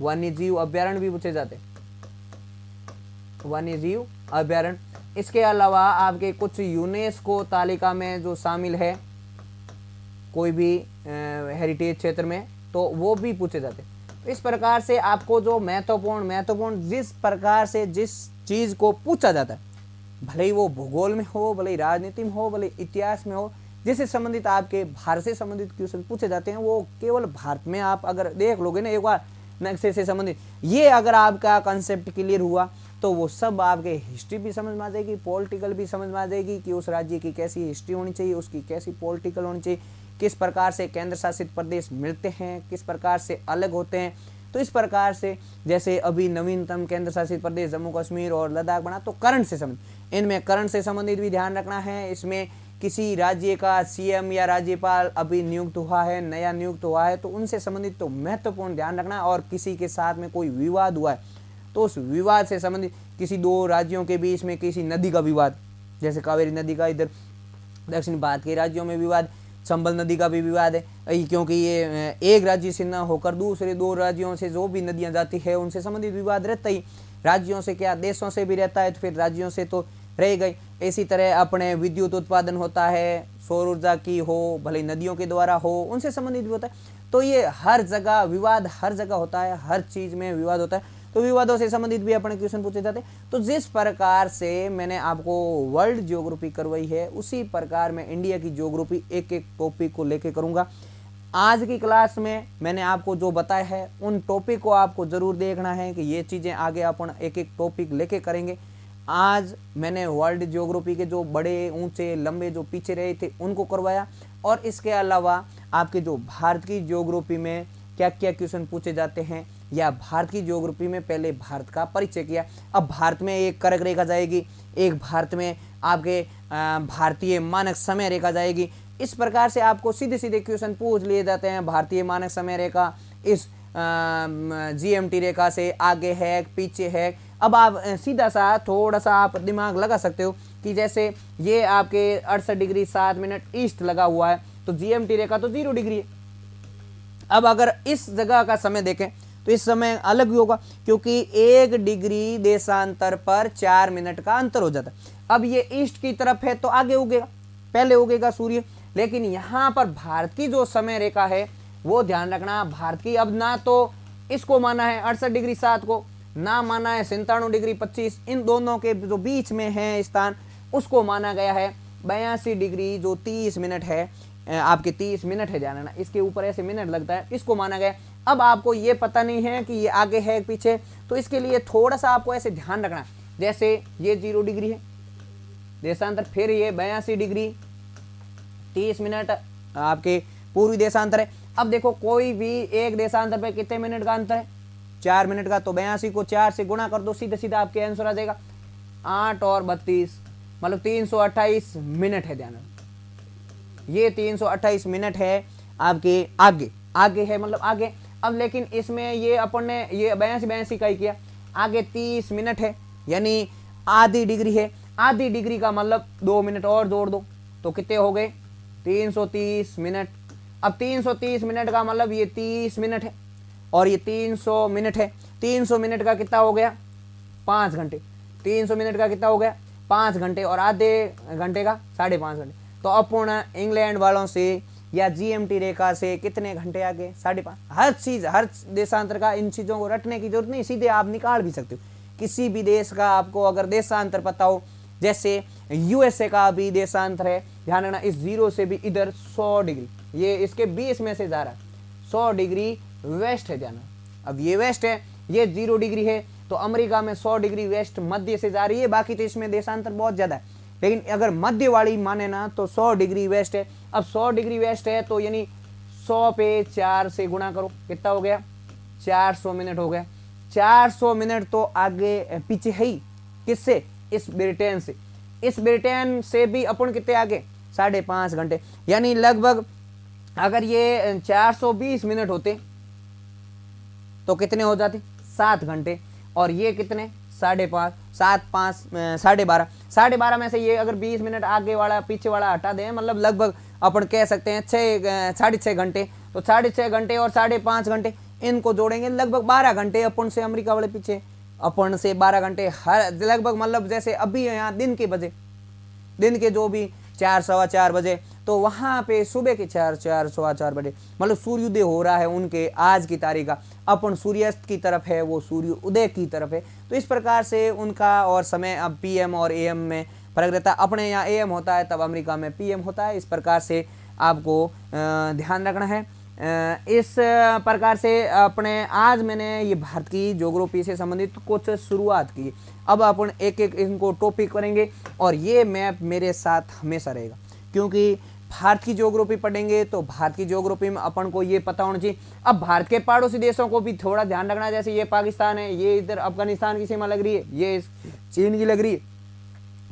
वन्य जीव अभ्यारण्य भी पूछे जाते, वन्य जीव अभ्यारण्य। इसके अलावा आपके कुछ यूनेस्को तालिका में जो शामिल है कोई भी हेरिटेज क्षेत्र में, तो वो भी पूछे जाते। इस प्रकार से आपको जो महत्वपूर्ण जिस प्रकार से जिस चीज को पूछा जाता है, भले ही वो भूगोल में हो, भले ही राजनीति में हो, भले इतिहास में हो, जिससे संबंधित आपके भारत से संबंधित क्वेश्चन पूछे जाते हैं, वो केवल भारत में आप अगर देख लोगे ना एक बार नक्शे से संबंधित, ये अगर आपका कंसेप्ट क्लियर हुआ तो वो सब आपके हिस्ट्री भी समझ में आ जाएगी, पॉलिटिकल भी समझ में आ जाएगी कि उस राज्य की कैसी हिस्ट्री होनी चाहिए, उसकी कैसी पॉलिटिकल होनी चाहिए, किस प्रकार से केंद्र शासित प्रदेश मिलते हैं, किस प्रकार से अलग होते हैं। तो इस प्रकार से जैसे अभी नवीनतम केंद्र शासित प्रदेश जम्मू कश्मीर और लद्दाख बना, तो करंट से संबंधित, इनमें करंट से संबंधित भी ध्यान रखना है। इसमें किसी राज्य का सीएम या राज्यपाल अभी नियुक्त हुआ है, नया नियुक्त हुआ है, तो उनसे संबंधित तो महत्वपूर्ण ध्यान रखना। और किसी के साथ में कोई विवाद हुआ है तो उस विवाद से संबंधित, किसी दो राज्यों के बीच में किसी नदी का विवाद, जैसे कावेरी नदी का इधर दक्षिण भारत के राज्यों में विवाद, चंबल नदी का भी विवाद है, क्योंकि ये एक राज्य से न होकर दूसरे दो राज्यों से जो भी नदियां जाती है उनसे संबंधित विवाद रहता ही, राज्यों से क्या देशों से भी रहता है, तो फिर राज्यों से तो रह गई। इसी तरह अपने विद्युत उत्पादन होता है, सौर ऊर्जा की हो, भले नदियों के द्वारा हो, उनसे संबंधित भी होता है। तो ये हर जगह विवाद, हर जगह होता है, हर चीज में विवाद होता है, तो विवादों से संबंधित भी अपने क्वेश्चन पूछे जाते हैं। तो जिस प्रकार से मैंने आपको वर्ल्ड ज्योग्राफी करवाई है, उसी प्रकार मैं इंडिया की ज्योग्राफी एक एक टॉपिक को लेके करूंगा। आज की क्लास में मैंने आपको जो बताया है उन टॉपिक को आपको जरूर देखना है कि ये चीजें आगे अपन एक एक टॉपिक लेके करेंगे। आज मैंने वर्ल्ड ज्योग्राफी के जो बड़े ऊंचे लंबे जो पीछे रहे थे उनको करवाया, और इसके अलावा आपके जो भारत की ज्योग्राफी में क्या क्या क्वेश्चन पूछे जाते हैं, या भारत की ज्योग्राफी में पहले भारत का परिचय किया। अब भारत में एक कर्क रेखा जाएगी, एक भारत में आपके भारतीय मानक समय रेखा जाएगी। इस प्रकार से आपको सीधे सीधे क्वेश्चन पूछ लिए जाते हैं। भारतीय मानक समय रेखा इस जीएमटी रेखा से आगे है, पीछे है। अब आप सीधा सा थोड़ा सा आप दिमाग लगा सकते हो कि जैसे ये आपके 68 डिग्री 7 मिनट ईस्ट लगा हुआ है, तो जीएमटी रेखा तो 0 डिग्री है। अब अगर इस जगह का समय देखें तो इस समय अलग भी होगा, क्योंकि 1 डिग्री देशांतर पर 4 मिनट का अंतर हो जाता है। अब ये ईस्ट की तरफ है तो आगे उगेगा, पहले उगेगा सूर्य। लेकिन यहाँ पर भारत की जो समय रेखा है वो ध्यान रखना, भारत की अब ना तो इसको माना है 68 डिग्री 7 को, ना माना है 97 डिग्री 25, इन दोनों के जो बीच में है स्थान उसको माना गया है 82 डिग्री जो 30 मिनट है, आपके 30 मिनट है, ध्यान रखना इसके ऊपर ऐसे मिनट लगता है, इसको माना गया। अब आपको ये पता नहीं है कि ये आगे है पीछे, तो इसके लिए थोड़ा सा आपको ऐसे ध्यान रखना, जैसे ये 0 डिग्री है देशांतर, फिर ये 82 डिग्री 30 मिनट आपके पूर्वी देशांतर है। अब देखो कोई भी एक देशांतर पे कितने मिनट का अंतर है, 4 मिनट का, तो 82 को 4 से गुणा कर दो, सीधा सीधा आपके आंसर आ जाएगा 8 और 32 मतलब 328 मिनट है। ध्यान ये 328 मिनट है आपके आगे, आगे है मतलब आगे। अब लेकिन इसमें ये अपन ने ये 82 का ही किया, आगे 30 मिनट है यानी आधी डिग्री है, आधी डिग्री का मतलब 2 मिनट और जोड़ दो तो कितने हो गए 330 मिनट। अब 330 मिनट का मतलब ये 30 मिनट है और ये 300 मिनट है, 300 मिनट का कितना हो गया 5 घंटे, 300 मिनट का कितना हो गया 5 घंटे, और आधे घंटे का 5.5 घंटे। तो अपूर्ण इंग्लैंड वालों से या जीएमटी रेखा से कितने घंटे आगे 5.5। हर चीज हर देशांतर का इन चीजों को रटने की जरूरत नहीं, सीधे आप निकाल भी सकते हो। किसी भी देश का आपको अगर देशांतर पता हो, जैसे यूएसए का भी देशांतर है, ध्यान रखना इस 0 से भी इधर 100 डिग्री, ये इसके 20 में से जा रहा है 100 डिग्री वेस्ट है, ध्यान। अब ये वेस्ट है, ये 0 डिग्री है, तो अमेरिका में 100 डिग्री वेस्ट मध्य से जा रही है। बाकी तो इसमें देशांतर बहुत ज्यादा है, लेकिन अगर मध्य वाली माने ना तो 100 डिग्री वेस्ट है। अब 100 डिग्री वेस्ट है तो यानी 100 पे 4 से गुणा करो, कितना हो गया 400 मिनट हो गया। 400 मिनट तो आगे पीछे है ही, किससे इस ब्रिटेन से, इस ब्रिटेन से भी अपन कितने आगे 5.5 घंटे, यानी लगभग अगर ये 420 मिनट होते तो कितने हो जाते 7 घंटे, और ये कितने 5:30, 7, 5, 12:30, 12:30 में से ये अगर 20 मिनट आगे वाला पीछे वाला हटा दें, मतलब लगभग अपन कह सकते हैं 6.5 घंटे। तो 6.5 घंटे और 5.5 घंटे इनको जोड़ेंगे, लगभग 12 घंटे अपन से अमेरिका वाले पीछे, अपन से 12 घंटे हर लगभग, मतलब जैसे अभी यहाँ दिन के जो भी 4, 4:15 बजे, तो वहाँ पे सुबह के 4, 4, 4 बजे मतलब सूर्योदय हो रहा है उनके आज की तारीख का। अपन सूर्यास्त की तरफ है, वो सूर्य उदय की तरफ है। तो इस प्रकार से उनका और समय अब पीएम और एएम में फर्क रहता है। अपने यहाँ एएम होता है, तब अमेरिका में पीएम होता है। इस प्रकार से आपको ध्यान रखना है। इस प्रकार से अपने आज मैंने ये भारत की ज्योग्राफी से संबंधित कुछ शुरुआत की। अब अपन एक एक इनको टॉपिक करेंगे और ये मैप मेरे साथ हमेशा रहेगा, क्योंकि भारत की ज्योग्राफी पढ़ेंगे तो भारत की ज्योग्राफी में अपन को ये पता होना चाहिए। अब भारत के पड़ोसी देशों को भी थोड़ा ध्यान रखना है, जैसे ये पाकिस्तान है, ये इधर अफगानिस्तान की सीमा लग रही है, ये चीन की लग रही है,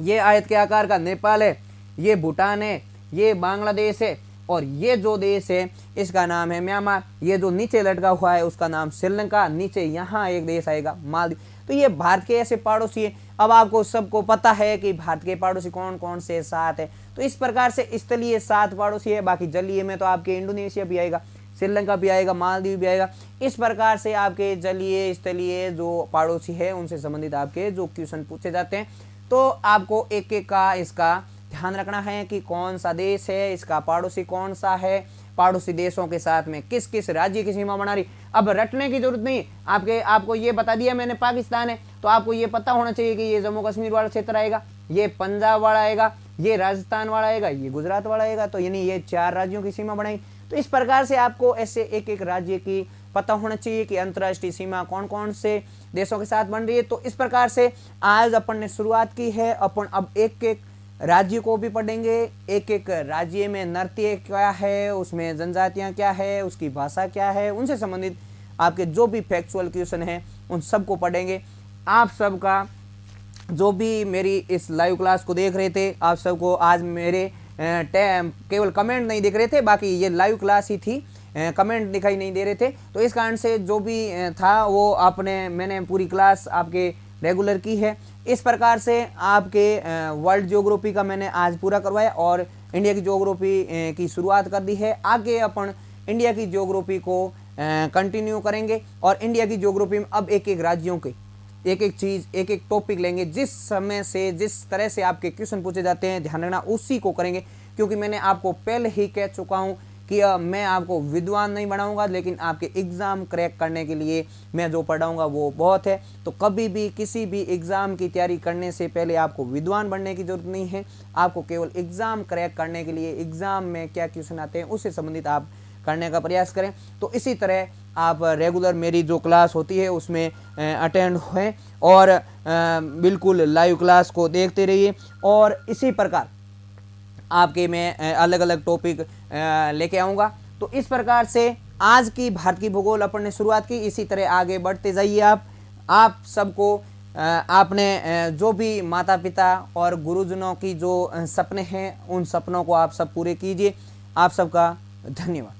ये आयत के आकार का नेपाल है, ये भूटान है, ये बांग्लादेश है, और ये जो देश है इसका नाम है म्यांमार। ये जो नीचे लटका हुआ है उसका नाम श्रीलंका, नीचे यहाँ एक देश आएगा मालदीव। तो ये भारत के ऐसे पड़ोसी है। अब आपको सबको पता है कि भारत के पड़ोसी कौन कौन से 7 है। तो इस प्रकार से स्थलीय 7 पड़ोसी है, बाकी जलीय में तो आपके इंडोनेशिया भी आएगा, श्रीलंका भी आएगा, मालदीव भी आएगा। इस प्रकार से आपके जलीय स्थलीय जो पड़ोसी है उनसे संबंधित आपके जो क्वेश्चन पूछे जाते हैं। तो आपको एक एक का इसका ध्यान रखना है कि कौन सा देश है, इसका पड़ोसी कौन सा है, पड़ोसी देशों के साथ में किस किस राज्य की सीमा बना रही। अब रटने की जरूरत नहीं, आपको ये बता दिया मैंने पाकिस्तान है, तो आपको ये पता होना चाहिए कि ये जम्मू कश्मीर वाला क्षेत्र आएगा, ये पंजाब वाला आएगा, ये राजस्थान वाला आएगा, ये गुजरात वाला आएगा। तो यानी ये 4 राज्यों की सीमा बनाई। तो इस प्रकार से आपको ऐसे एक एक राज्य की पता होना चाहिए कि अंतर्राष्ट्रीय सीमा कौन कौन से देशों के साथ बन रही है। तो इस प्रकार से आज अपन ने शुरुआत की है। अपन अब एक एक राज्य को भी पढ़ेंगे, एक एक राज्य में नृत्य क्या है, उसमें जनजातियां क्या है, उसकी भाषा क्या है, उनसे संबंधित आपके जो भी फैक्चुअल क्वेश्चन है उन सबको पढ़ेंगे। आप सबका जो भी मेरी इस लाइव क्लास को देख रहे थे, आप सबको आज मेरे केवल कमेंट नहीं दिख रहे थे, बाकी ये लाइव क्लास ही थी, कमेंट दिखाई नहीं दे रहे थे। तो इस कारण से जो भी था वो मैंने पूरी क्लास आपके रेगुलर की है। इस प्रकार से आपके वर्ल्ड ज्योग्राफी का मैंने आज पूरा करवाया और इंडिया की ज्योग्राफी की शुरुआत कर दी है। आगे अपन इंडिया की ज्योग्राफी को कंटिन्यू करेंगे और इंडिया की ज्योग्राफी में अब एक एक राज्यों के एक एक चीज़ एक एक टॉपिक लेंगे। जिस समय से जिस तरह से आपके क्वेश्चन पूछे जाते हैं ध्यान रखना उसी को करेंगे, क्योंकि मैंने आपको पहले ही कह चुका हूँ कि मैं आपको विद्वान नहीं बनाऊंगा, लेकिन आपके एग्ज़ाम क्रैक करने के लिए मैं जो पढ़ाऊंगा वो बहुत है। तो कभी भी किसी भी एग्ज़ाम की तैयारी करने से पहले आपको विद्वान बनने की ज़रूरत नहीं है। आपको केवल एग्ज़ाम क्रैक करने के लिए एग्ज़ाम में क्या क्वेश्चन आते हैं उससे संबंधित आप करने का प्रयास करें। तो इसी तरह आप रेगुलर मेरी जो क्लास होती है उसमें अटेंड हों और बिल्कुल लाइव क्लास को देखते रहिए। और इसी प्रकार आपके मैं अलग अलग टॉपिक लेके आऊँगा। तो इस प्रकार से आज की भारत की भूगोल अपन ने शुरुआत की। इसी तरह आगे बढ़ते जाइए। आप सबको आपने जो भी माता पिता और गुरुजनों की जो सपने हैं उन सपनों को आप सब पूरे कीजिए। आप सबका धन्यवाद।